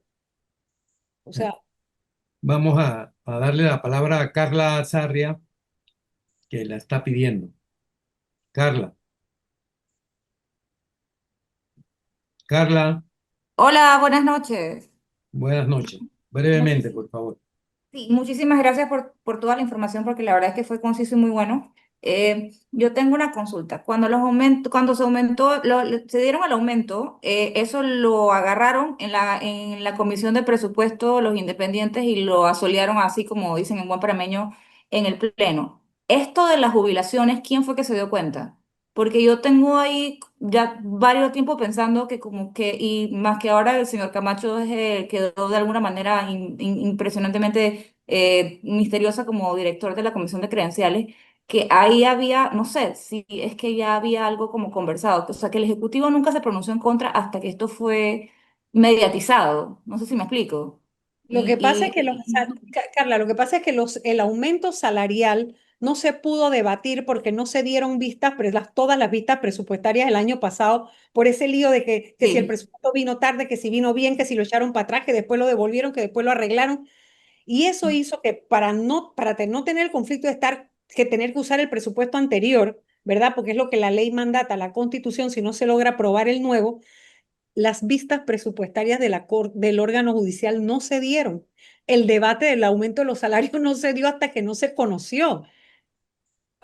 O sea, Vamos a darle la palabra a Carla Sarria, que la está pidiendo. Carla, Carla, Hola, buenas noches. buenas noches. Brevemente, Muchis- por favor. sí, muchísimas gracias por toda la información porque la verdad es que fue conciso y muy bueno. Yo tengo una consulta. Cuando se aumentó, se dieron el aumento, eso lo agarraron en la comisión de presupuesto los independientes y lo asolearon así como dicen en buen panameño en el pleno. Esto de las jubilaciones, ¿quién fue que se dio cuenta? Porque yo tengo ahí ya varios tiempos pensando que como que, y más que ahora el señor Camacho quedó de alguna manera impresionantemente misteriosa como director de la Comisión de Credenciales, que ahí había, no sé, si es que ya había algo como conversado, o sea, que el Ejecutivo nunca se pronunció en contra hasta que esto fue mediatizado, no sé si me explico. lo que pasa es Y, que Carla, lo que pasa es que el aumento salarial no se pudo debatir porque no se dieron vistas, todas las vistas presupuestarias el año pasado por ese lío de que si el sí, presupuesto vino tarde, que si vino bien, que si lo echaron para atrás, que después lo devolvieron, que después lo arreglaron. Y eso hizo que no tener el conflicto de que tener que usar el presupuesto anterior, ¿verdad? Porque es lo que la ley mandata, la Constitución, si no se logra aprobar el nuevo, las vistas presupuestarias del órgano judicial no se dieron. El debate del aumento de los salarios no se dio hasta que no se conoció,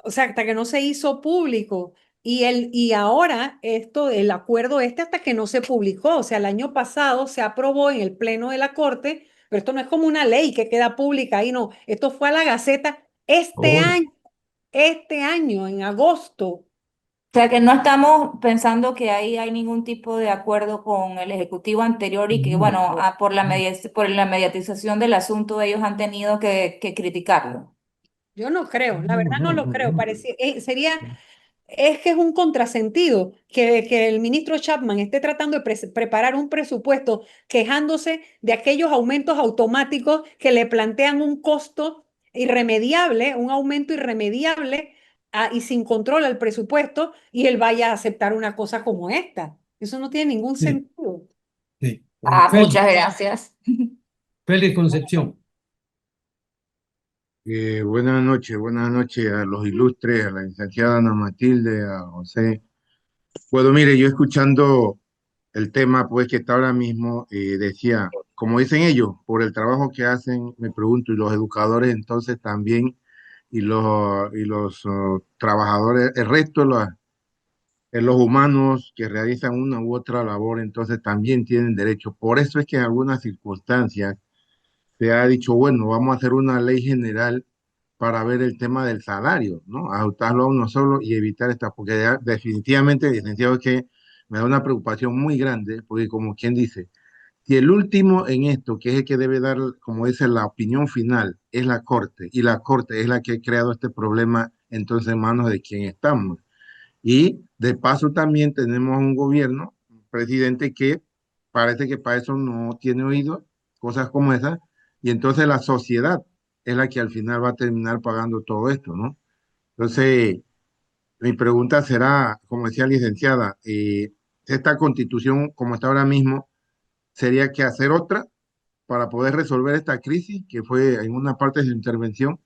o sea, hasta que no se hizo público. Y ahora el acuerdo hasta que no se publicó, o sea, el año pasado se aprobó en el Pleno de la Corte, pero esto no es como una ley que queda pública ahí, no, esto fue a la Gaceta Hoy. este año, en agosto. o sea que no estamos pensando que ahí hay ningún tipo de acuerdo con el ejecutivo anterior y que, bueno, No, por la mediatización del asunto ellos han tenido que criticarlo. Yo no creo, la no, verdad no no, lo no, creo. no. Es que es un contrasentido que el ministro Chapman esté tratando de preparar un presupuesto quejándose de aquellos aumentos automáticos que le plantean un costo irremediable, un aumento irremediable y sin control al presupuesto, y él vaya a aceptar una cosa como esta. Eso no tiene ningún Sí, sentido. sí. Ah, Félix, muchas gracias. Félix Concepción. Buenas noches a los ilustres, a la licenciada Ana Matilde, a José. Bueno, mire, yo escuchando el tema, pues que está ahora mismo, decía, como dicen ellos, por el trabajo que hacen, me pregunto, y los educadores entonces también, y los trabajadores, el resto, los humanos que realizan una u otra labor, entonces también tienen derecho. Por eso es que en algunas circunstancias se ha dicho, bueno, vamos a hacer una ley general para ver el tema del salario, ¿no? Ajustarlo a uno solo y evitar esta, porque definitivamente, licenciado, es que me da una preocupación muy grande, porque como quien dice, si el último en esto, que es el que debe dar, como dice, la opinión final, es la Corte, y la Corte es la que ha creado este problema, entonces en manos de quién estamos. Y de paso también tenemos un gobierno, un presidente que parece que para eso no tiene oído, cosas como esas, y entonces la sociedad es la que al final va a terminar pagando todo esto, ¿no? Entonces, mi pregunta será, como decía la licenciada, esta constitución como está ahora mismo, ¿sería que hacer otra para poder resolver esta crisis que fue en una parte de su intervención?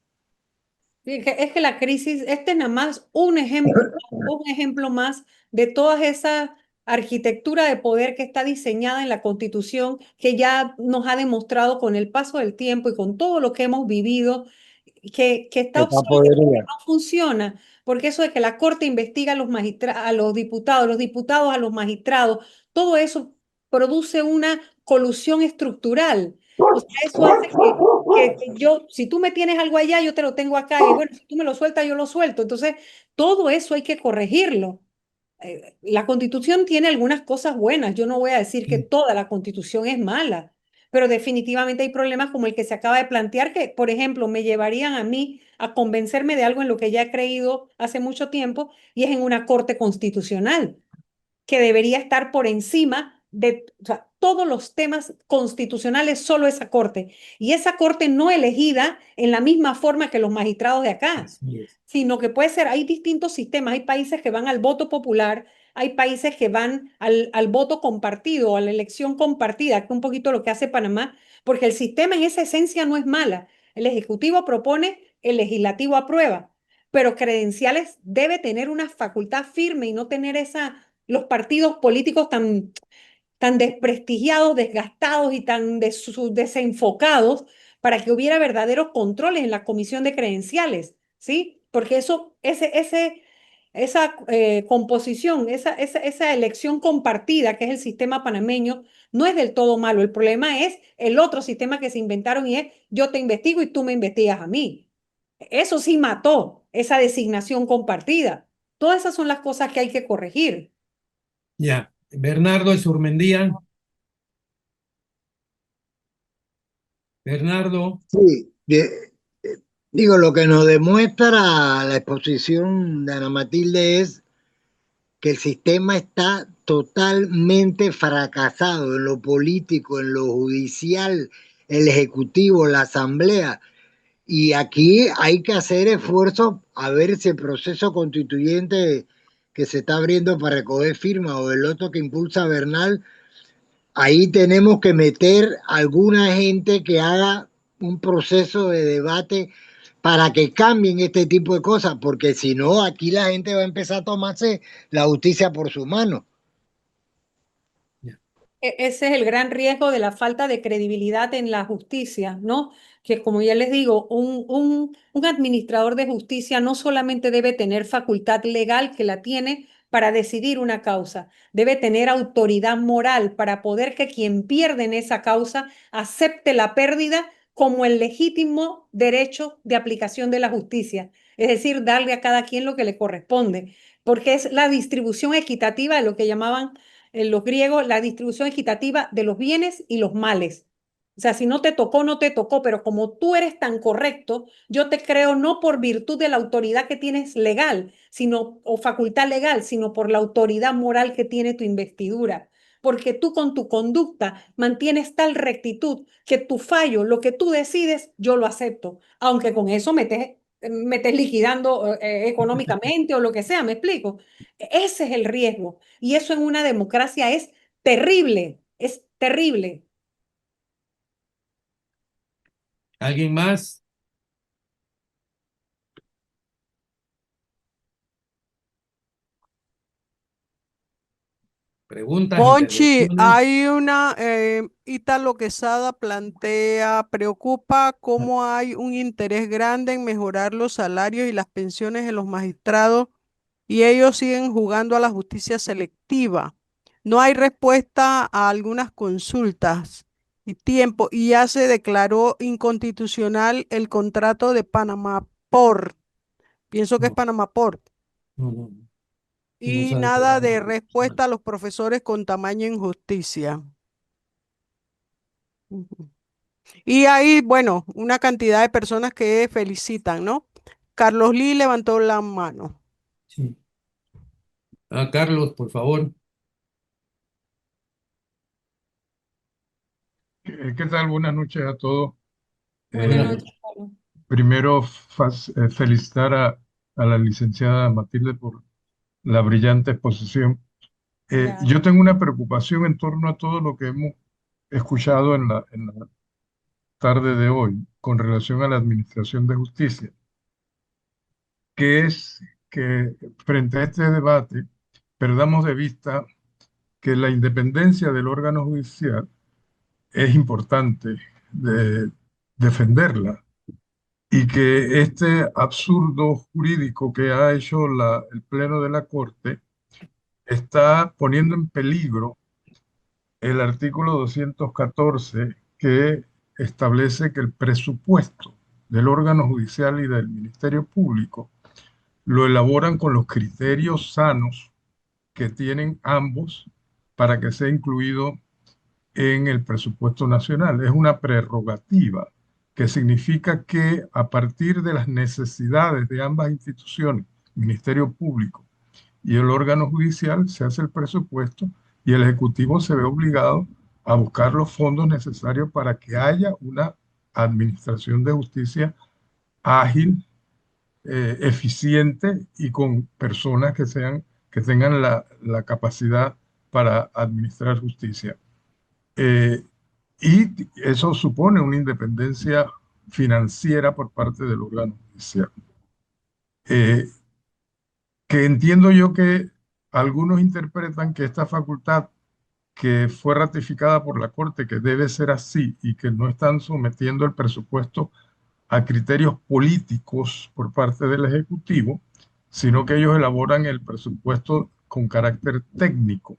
Sí, es que la crisis, este es nada más un ejemplo más de toda esa arquitectura de poder que está diseñada en la Constitución, que ya nos ha demostrado con el paso del tiempo y con todo lo que hemos vivido, que está Esta obsoleta, que podría. no funciona, porque eso de que la Corte investiga a a los diputados a los magistrados, todo eso produce una colusión estructural. O sea, eso hace si tú me tienes algo allá, yo te lo tengo acá, y bueno, si tú me lo sueltas, yo lo suelto. Entonces, todo eso hay que corregirlo. La Constitución tiene algunas cosas buenas, yo no voy a decir que toda la Constitución es mala, pero definitivamente hay problemas como el que se acaba de plantear, que, por ejemplo, me llevarían a mí a convencerme de algo en lo que ya he creído hace mucho tiempo, y es en una corte constitucional que debería estar por encima de, o sea, todos los temas constitucionales, solo esa corte. Y esa corte no elegida en la misma forma que los magistrados de acá, Así es. sino que puede ser, hay distintos sistemas, hay países que van al voto popular, hay países que van al voto compartido, a la elección compartida, que es un poquito lo que hace Panamá, porque el sistema en esa esencia no es mala. El Ejecutivo propone, el Legislativo aprueba, pero credenciales debe tener una facultad firme y no tener los partidos políticos tan desprestigiados, desgastados y tan desenfocados para que hubiera verdaderos controles en la comisión de credenciales, ¿sí? Porque esa composición, esa elección compartida que es el sistema panameño, no es del todo malo. El problema es el otro sistema que se inventaron y es yo te investigo y tú me investigas a mí. Eso sí mató esa designación compartida. Todas esas son las cosas que hay que corregir. Ya. Bernardo de Surmendía. Bernardo, Sí, digo, lo que nos demuestra la exposición de Ana Matilde es que el sistema está totalmente fracasado en lo político, en lo judicial, el ejecutivo, la asamblea. Y aquí hay que hacer esfuerzos a ver ese proceso constituyente que se está abriendo para recoger firmas o el otro que impulsa Bernal. Ahí tenemos que meter alguna gente que haga un proceso de debate para que cambien este tipo de cosas, porque si no, aquí la gente va a empezar a tomarse la justicia por su mano. Ese es el gran riesgo de la falta de credibilidad en la justicia, ¿no? Que como ya les digo, un administrador de justicia no solamente debe tener facultad legal, que la tiene para decidir una causa, debe tener autoridad moral para poder que quien pierde en esa causa acepte la pérdida como el legítimo derecho de aplicación de la justicia, es decir, darle a cada quien lo que le corresponde, porque es la distribución equitativa de lo que llamaban en los griegos la distribución equitativa de los bienes y los males. O sea, si no te tocó, no te tocó, pero como tú eres tan correcto, yo te creo no por virtud de la autoridad que tienes legal, sino o facultad legal, sino por la autoridad moral que tiene tu investidura. Porque tú con tu conducta mantienes tal rectitud que tu fallo, lo que tú decides, yo lo acepto, aunque con eso me estés liquidando económicamente o lo que sea, ¿me explico? Ese es el riesgo. Y eso en una democracia es terrible. ¿alguien más? Preguntas, Monchi, intervenciones. hay Ítalo Quesada plantea, preocupa cómo hay un interés grande en mejorar los salarios y las pensiones de los magistrados y ellos siguen jugando a la justicia selectiva. No hay respuesta a algunas consultas y tiempo, y ya se declaró inconstitucional el contrato de Panamá Port. Pienso que es No, Panamá Port. no, no, no Y se ha nada declarado de inconstitucional. respuesta a los profesores con tamaño e injusticia. Ujú. Y hay, bueno, una cantidad de personas que felicitan, ¿no? Carlos Lee levantó la mano. Sí. Ah, Carlos, por favor. ¿Qué tal? Buenas noches a todos. Buenas Buenas Eh, noches, noches. Carlos. Primero, felicitar a la licenciada Matilde por la brillante exposición. Gracias. Yo tengo una preocupación en torno a todo lo que hemos escuchado en la tarde de hoy con relación a la Administración de Justicia, que es que frente a este debate perdamos de vista que la independencia del órgano judicial es importante de defenderla y que este absurdo jurídico que ha hecho el Pleno de la Corte está poniendo en peligro el artículo 214 que establece que el presupuesto del órgano judicial y del Ministerio Público lo elaboran con los criterios sanos que tienen ambos para que sea incluido en el presupuesto nacional. Es una prerrogativa que significa que a partir de las necesidades de ambas instituciones, Ministerio Público y el órgano judicial, se hace el presupuesto y el Ejecutivo se ve obligado a buscar los fondos necesarios para que haya una administración de justicia ágil, eficiente y con personas que sean que tengan la capacidad para administrar justicia. Y eso supone una independencia financiera por parte del órgano judicial. Eh, que entiendo yo que algunos interpretan que esta facultad que fue ratificada por la Corte, que debe ser así y que no están sometiendo el presupuesto a criterios políticos por parte del Ejecutivo, sino que ellos elaboran el presupuesto con carácter técnico.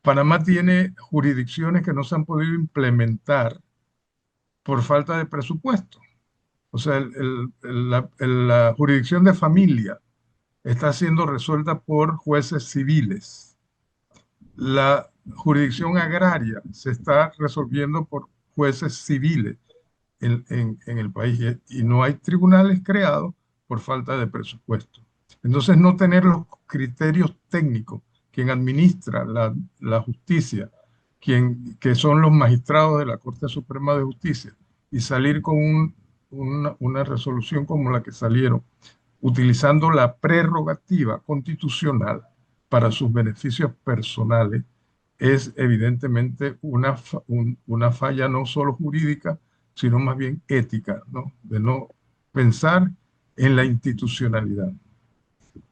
Panamá tiene jurisdicciones que no se han podido implementar por falta de presupuesto. O sea, la jurisdicción de familia está siendo resuelta por jueces civiles. La jurisdicción agraria se está resolviendo por jueces civiles en el país y no hay tribunales creados por falta de presupuesto. Entonces, no tener los criterios técnicos, quien administra la justicia, que son los magistrados de la Corte Suprema de Justicia, y salir con una resolución como la que salieron, utilizando la prerrogativa constitucional para sus beneficios personales, es evidentemente una falla no solo jurídica, sino más bien ética, ¿no? De no pensar en la institucionalidad.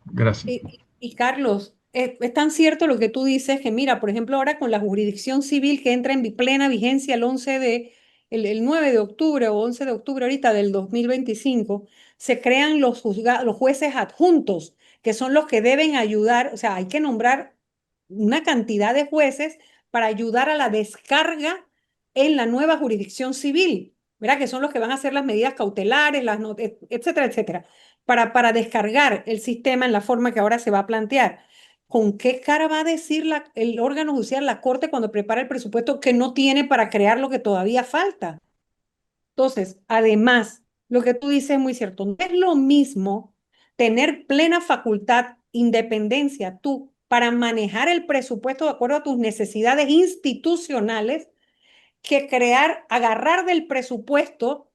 Gracias. Y Carlos, es tan cierto lo que tú dices que mira, por ejemplo, ahora con la jurisdicción civil que entra en plena vigencia el 9 de octubre o 11 de octubre ahorita del 2025, se crean los jueces adjuntos, que son los que deben ayudar, o sea, hay que nombrar una cantidad de jueces para ayudar a la descarga en la nueva jurisdicción civil, ¿verdad? Que son los que van a hacer las medidas cautelares, etcétera, etcétera, para descargar el sistema en la forma que ahora se va a plantear. ¿Con qué cara va a decir el órgano judicial, la Corte, cuando prepara el presupuesto que no tiene para crear lo que todavía falta? Entonces, además, lo que tú dices es muy cierto. No es lo mismo tener plena facultad, independencia tú para manejar el presupuesto de acuerdo a tus necesidades institucionales que agarrar del presupuesto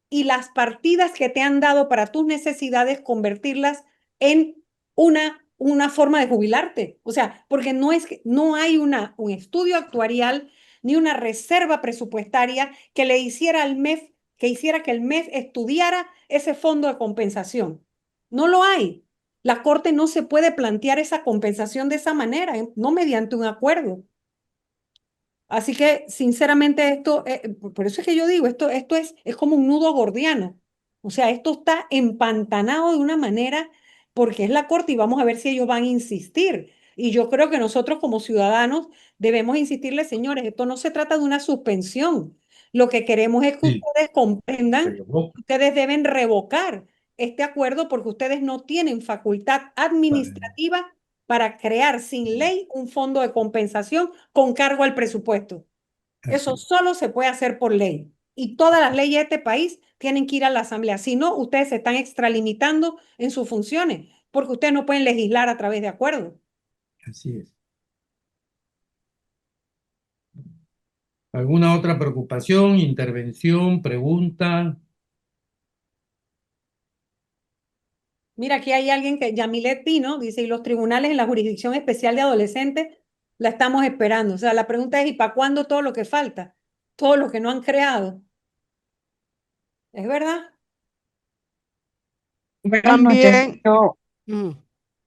y las partidas que te han dado para tus necesidades, convertirlas en una forma de jubilarte. O sea, porque no hay un estudio actuarial ni una reserva presupuestaria que le hiciera al MEF, que hiciera que el MEF estudiara ese fondo de compensación. No lo hay. La Corte no se puede plantear esa compensación de esa manera, no mediante un acuerdo. Así que, sinceramente, por eso es que yo digo, esto es como un nudo gordiano. O sea, esto está empantanado de una manera porque es la Corte y vamos a ver si ellos van a insistir. Y yo creo que nosotros como ciudadanos debemos insistirles, señores, esto no se trata de una suspensión. Lo que queremos es que Sí, ustedes comprendan revoca. que ustedes deben revocar este acuerdo porque ustedes no tienen facultad administrativa para crear sin ley un fondo de compensación con cargo al presupuesto. Eso Así, solo se puede hacer por ley. Y todas las leyes de este país tienen que ir a la Asamblea. Si no, ustedes se están extralimitando en sus funciones, porque ustedes no pueden legislar a través de acuerdos. así es. ¿Alguna otra preocupación, intervención, pregunta? Mira, aquí hay alguien Yamilet Pino, dice, y los tribunales en la Jurisdicción Especial de Adolescentes la estamos esperando. O sea, la pregunta es, ¿y para cuándo todo lo que falta? Todo lo que no han creado. ¿Es verdad? Buenas noches. También, Yo, mm,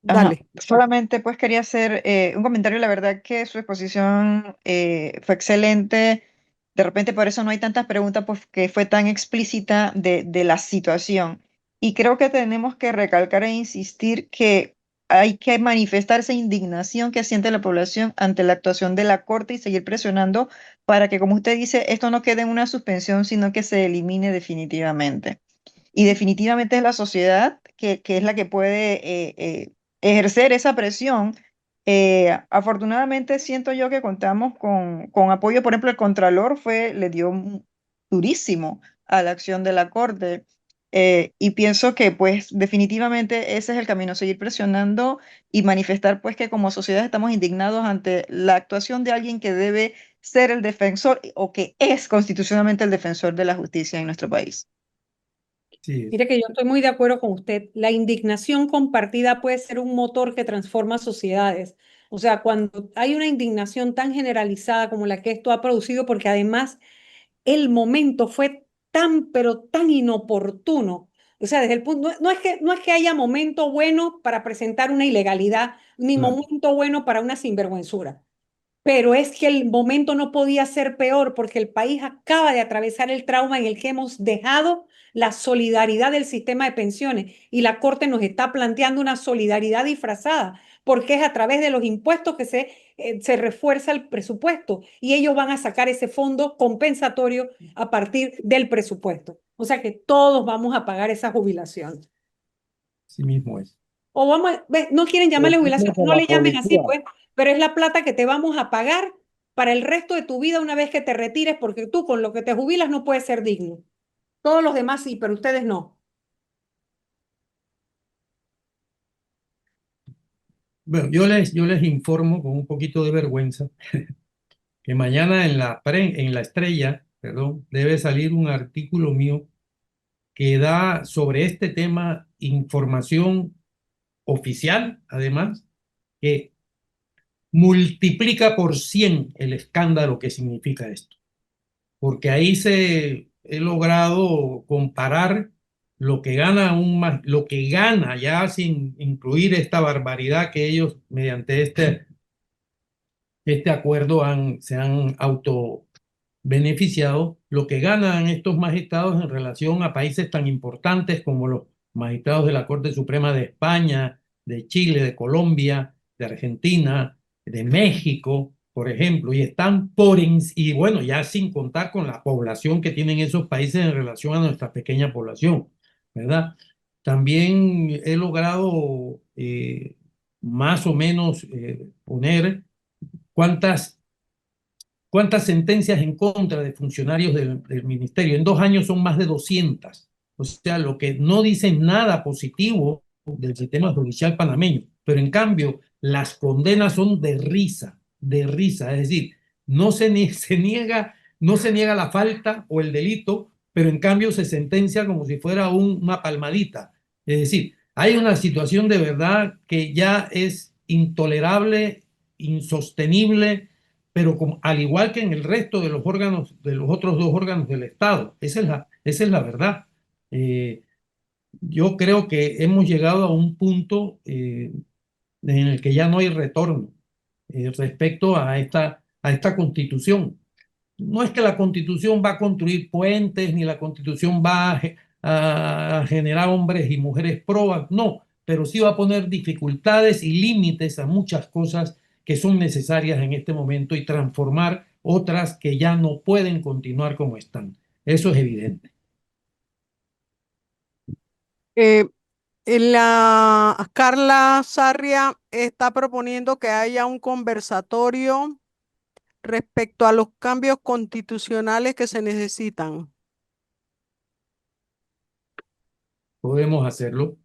ajá, dale. solamente pues quería hacer un comentario. La verdad que su exposición fue excelente. De repente por eso no hay tantas preguntas, pues que fue tan explícita de la situación. Y creo que tenemos que recalcar e insistir que hay que manifestar esa indignación que siente la población ante la actuación de la Corte y seguir presionando para que, como usted dice, esto no quede en una suspensión, sino que se elimine definitivamente. Y definitivamente es la sociedad que es la que puede ejercer esa presión. Afortunadamente siento yo que contamos con apoyo, por ejemplo, el Contralor le dio durísimo a la acción de la Corte. Y pienso que pues definitivamente ese es el camino, seguir presionando y manifestar pues que como sociedad estamos indignados ante la actuación de alguien que debe ser el defensor o que es constitucionalmente el defensor de la justicia en nuestro país. Sí, Mire que yo estoy muy de acuerdo con usted. La indignación compartida puede ser un motor que transforma sociedades. O sea, cuando hay una indignación tan generalizada como la que esto ha producido, porque además el momento fue tan, pero tan inoportuno. O sea, desde el punto, no es que haya momento bueno para presentar una ilegalidad, ni claro. momento bueno para una sinvergüenzura. Pero es que el momento no podía ser peor porque el país acaba de atravesar el trauma en el que hemos dejado la solidaridad del sistema de pensiones y la Corte nos está planteando una solidaridad disfrazada porque es a través de los impuestos que se refuerza el presupuesto y ellos van a sacar ese fondo compensatorio a partir del presupuesto. O sea que todos vamos a pagar esa jubilación. Así mismo es. O vamos, no quieren llamarle jubilación, Preocúpese no la le llamen así, policía. pues, pero es la plata que te vamos a pagar para el resto de tu vida una vez que te retires, porque tú con lo que te jubilas no puedes ser digno. Todos los demás sí, pero ustedes no. Bueno, yo les informo con un poquito de vergüenza que mañana en la Estrella, perdón, debe salir un artículo mío que da sobre este tema información oficial, además, que multiplica por 100 el escándalo que significa esto. Porque ahí he logrado comparar lo que gana lo que gana ya sin incluir esta barbaridad que ellos mediante este acuerdo se han auto beneficiado, lo que ganan estos magistrados en relación a países tan importantes como los magistrados de la Corte Suprema de España, de Chile, de Colombia, de Argentina, de México, por ejemplo, y están y bueno, ya sin contar con la población que tienen esos países en relación a nuestra pequeña población, ¿verdad? También he logrado más o menos poner cuántas sentencias en contra de funcionarios del ministerio. En 2 años son más de 200. O sea, lo que no dice nada positivo del sistema judicial panameño. Pero en cambio, las condenas son de risa, de risa. Es decir, no se niega la falta o el delito, pero en cambio se sentencia como si fuera una palmadita. Es decir, hay una situación de verdad que ya es intolerable, insostenible, pero al igual que en el resto de los órganos, de los otros dos órganos del Estado. Esa es la verdad. Eh, yo creo que hemos llegado a un punto en el que ya no hay retorno respecto a esta constitución. No es que la constitución va a construir puentes, ni la constitución va a generar hombres y mujeres probas, no, pero sí va a poner dificultades y límites a muchas cosas que son necesarias en este momento y transformar otras que ya no pueden continuar como están. Eso es evidente. Eh, Carla Sarria está proponiendo que haya un conversatorio respecto a los cambios constitucionales que se necesitan. Podemos hacerlo,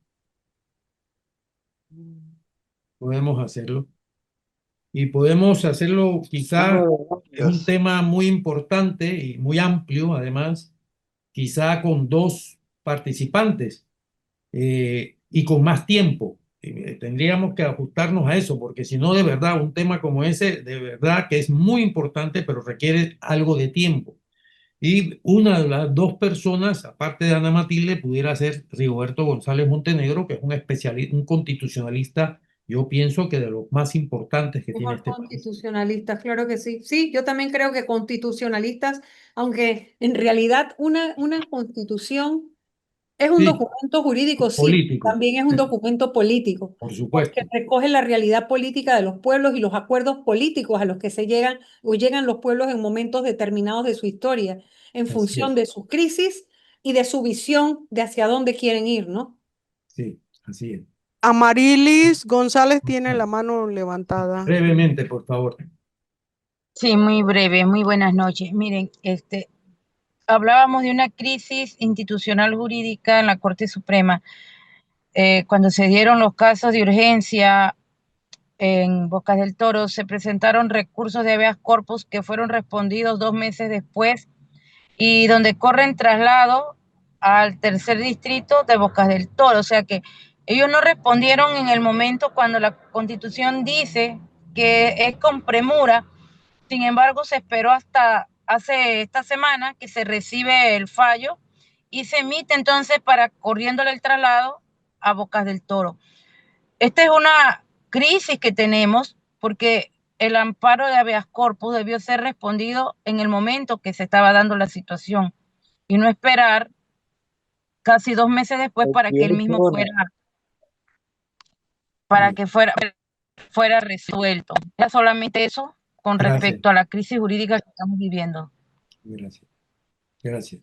podemos hacerlo. Y podemos hacerlo, quizá es un tema muy importante y muy amplio, además, quizá con dos participantes y con más tiempo. Tendríamos que ajustarnos a eso, porque si no, de verdad, un tema como ese, de verdad que es muy importante, pero requiere algo de tiempo. Y una de las dos personas, aparte de Ana Matilde, pudiera ser Rigoberto González Montenegro, que es un especialista, un constitucionalista, yo pienso que de los más importantes que tiene Mejor este país. constitucionalistas, claro que sí. Sí, yo también creo que constitucionalistas, aunque en realidad una constitución es un Sí, documento jurídico, sí, político, también es un documento político, por porque supuesto. recoge la realidad política de los pueblos y los acuerdos políticos a los que se llegan o llegan los pueblos en momentos determinados de su historia, en Así función es. de su crisis y de su visión de hacia dónde quieren ir, ¿no? Sí, así es. Amarilis González tiene la mano levantada. Brevemente, por favor. Sí, muy breve, muy buenas noches. Miren, hablábamos de una crisis institucional jurídica en la Corte Suprema. Cuando se dieron los casos de urgencia en Bocas del Toro, se presentaron recursos de habeas corpus que fueron respondidos 2 meses después y donde corren traslado al tercer distrito de Bocas del Toro. O sea que ellos no respondieron en el momento cuando la Constitución dice que es con premura. Sin embargo, se esperó hasta hace esta semana que se recibe el fallo y se emite entonces para corriéndole el traslado a Bocas del Toro. Esta es una crisis que tenemos porque el amparo de habeas corpus debió ser respondido en el momento que se estaba dando la situación y no esperar casi 2 meses después para que él mismo fuera resuelto. Ya solamente eso con Gracias, respecto a la crisis jurídica que estamos viviendo. gracias, gracias.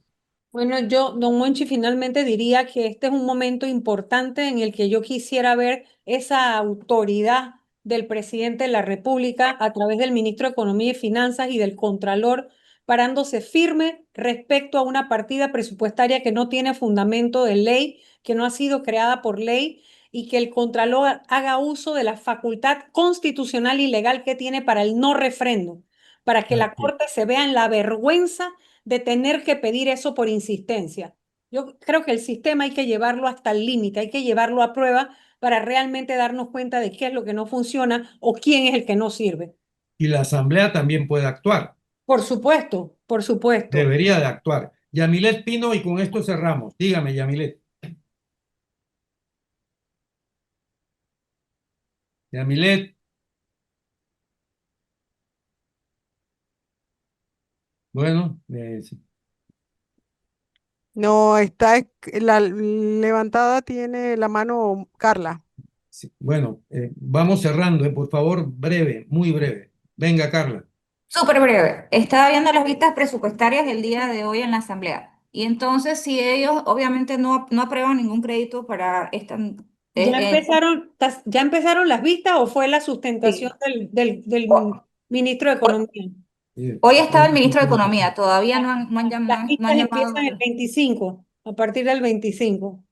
Bueno, yo, don Monchi, finalmente diría que este es un momento importante en el que yo quisiera ver esa autoridad del presidente de la República a través del ministro de Economía y Finanzas y del Contralor parándose firme respecto a una partida presupuestaria que no tiene fundamento de ley, que no ha sido creada por ley y que el Contralor haga uso de la facultad constitucional y legal que tiene para el no refrendo, para que la Así es. Corte se vea en la vergüenza de tener que pedir eso por insistencia. Yo creo que el sistema hay que llevarlo hasta el límite, hay que llevarlo a prueba para realmente darnos cuenta de qué es lo que no funciona o quién es el que no sirve. Y la Asamblea también puede actuar, Por supuesto, por supuesto. debería de actuar. Yamilet Pino, y con esto cerramos. Dígame, Yamilet. Yamilet. Bueno, sí. No, la levantada tiene la mano Carla. Sí. Bueno, vamos cerrando, por favor, breve, muy breve. Venga, Carla. Súper breve. Estaba viendo las vistas presupuestarias el día de hoy en la Asamblea. Y entonces, si ellos obviamente no aprueban ningún crédito para esta... ¿Ya empezaron las vistas o fue la sustentación sí. del Ho- ministro de Economía? Hoy estaba el ministro de Economía, todavía no han Las llamado, no vistas han empiezan el llamado. 25, a partir del 25.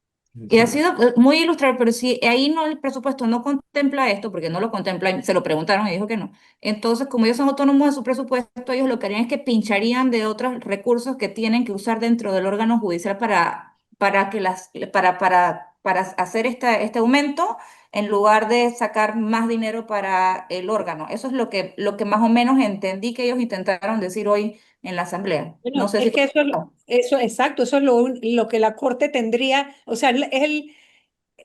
Y ha sido muy ilustrado, pero si ahí no el presupuesto no contempla esto, porque no lo contempla, se lo preguntaron y dijo que no. Entonces, como ellos son autónomos de su presupuesto, ellos lo que harían es que pincharían de otros recursos que tienen que usar dentro del órgano judicial para hacer este aumento, en lugar de sacar más dinero para el órgano. Eso es lo que más o menos entendí que ellos intentaron decir hoy en la Asamblea. Bueno, No sé es si... que exacto, eso es lo que la Corte tendría, o sea,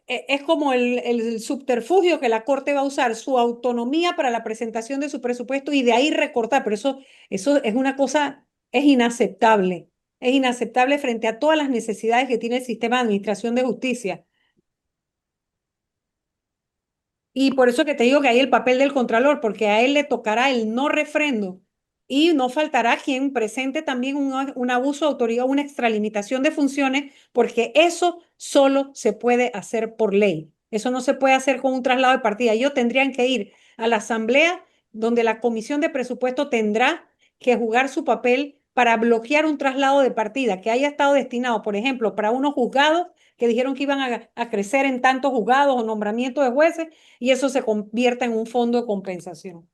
es como el subterfugio que la Corte va a usar, su autonomía para la presentación de su presupuesto y de ahí recortar, pero eso es una cosa, es inaceptable frente a todas las necesidades que tiene el sistema de administración de justicia. Y por eso que te digo que hay el papel del Contralor, porque a él le tocará el no refrendo y no faltará quien presente también un abuso de autoridad, una extralimitación de funciones, porque eso solo se puede hacer por ley. Eso no se puede hacer con un traslado de partida. Ellos tendrían que ir a la asamblea donde la comisión de presupuesto tendrá que jugar su papel para bloquear un traslado de partida que haya estado destinado, por ejemplo, para unos juzgados que dijeron que iban a crecer en tantos juzgados o nombramientos de jueces y eso se convierta en un fondo de compensación.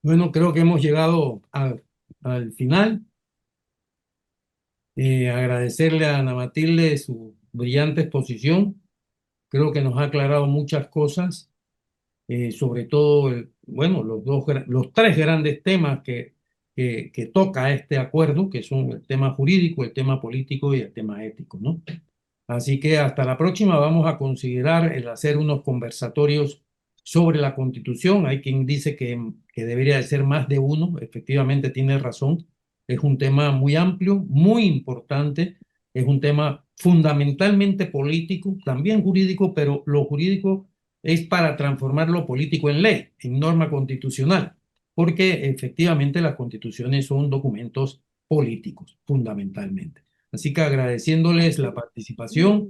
Bueno, creo que hemos llegado al final. Agradecerle a Ana Matilde su brillante exposición. Creo que nos ha aclarado muchas cosas, sobre todo, bueno, los tres grandes temas que toca este acuerdo, que son el tema jurídico, el tema político y el tema ético, ¿no? Así que hasta la próxima vamos a considerar el hacer unos conversatorios sobre la Constitución. Hay quien dice que debería de ser más de uno, efectivamente tiene razón. Es un tema muy amplio, muy importante, es un tema fundamentalmente político, también jurídico, pero lo jurídico es para transformar lo político en ley, en norma constitucional, porque efectivamente las constituciones son documentos políticos, fundamentalmente. Así que agradeciéndoles la participación.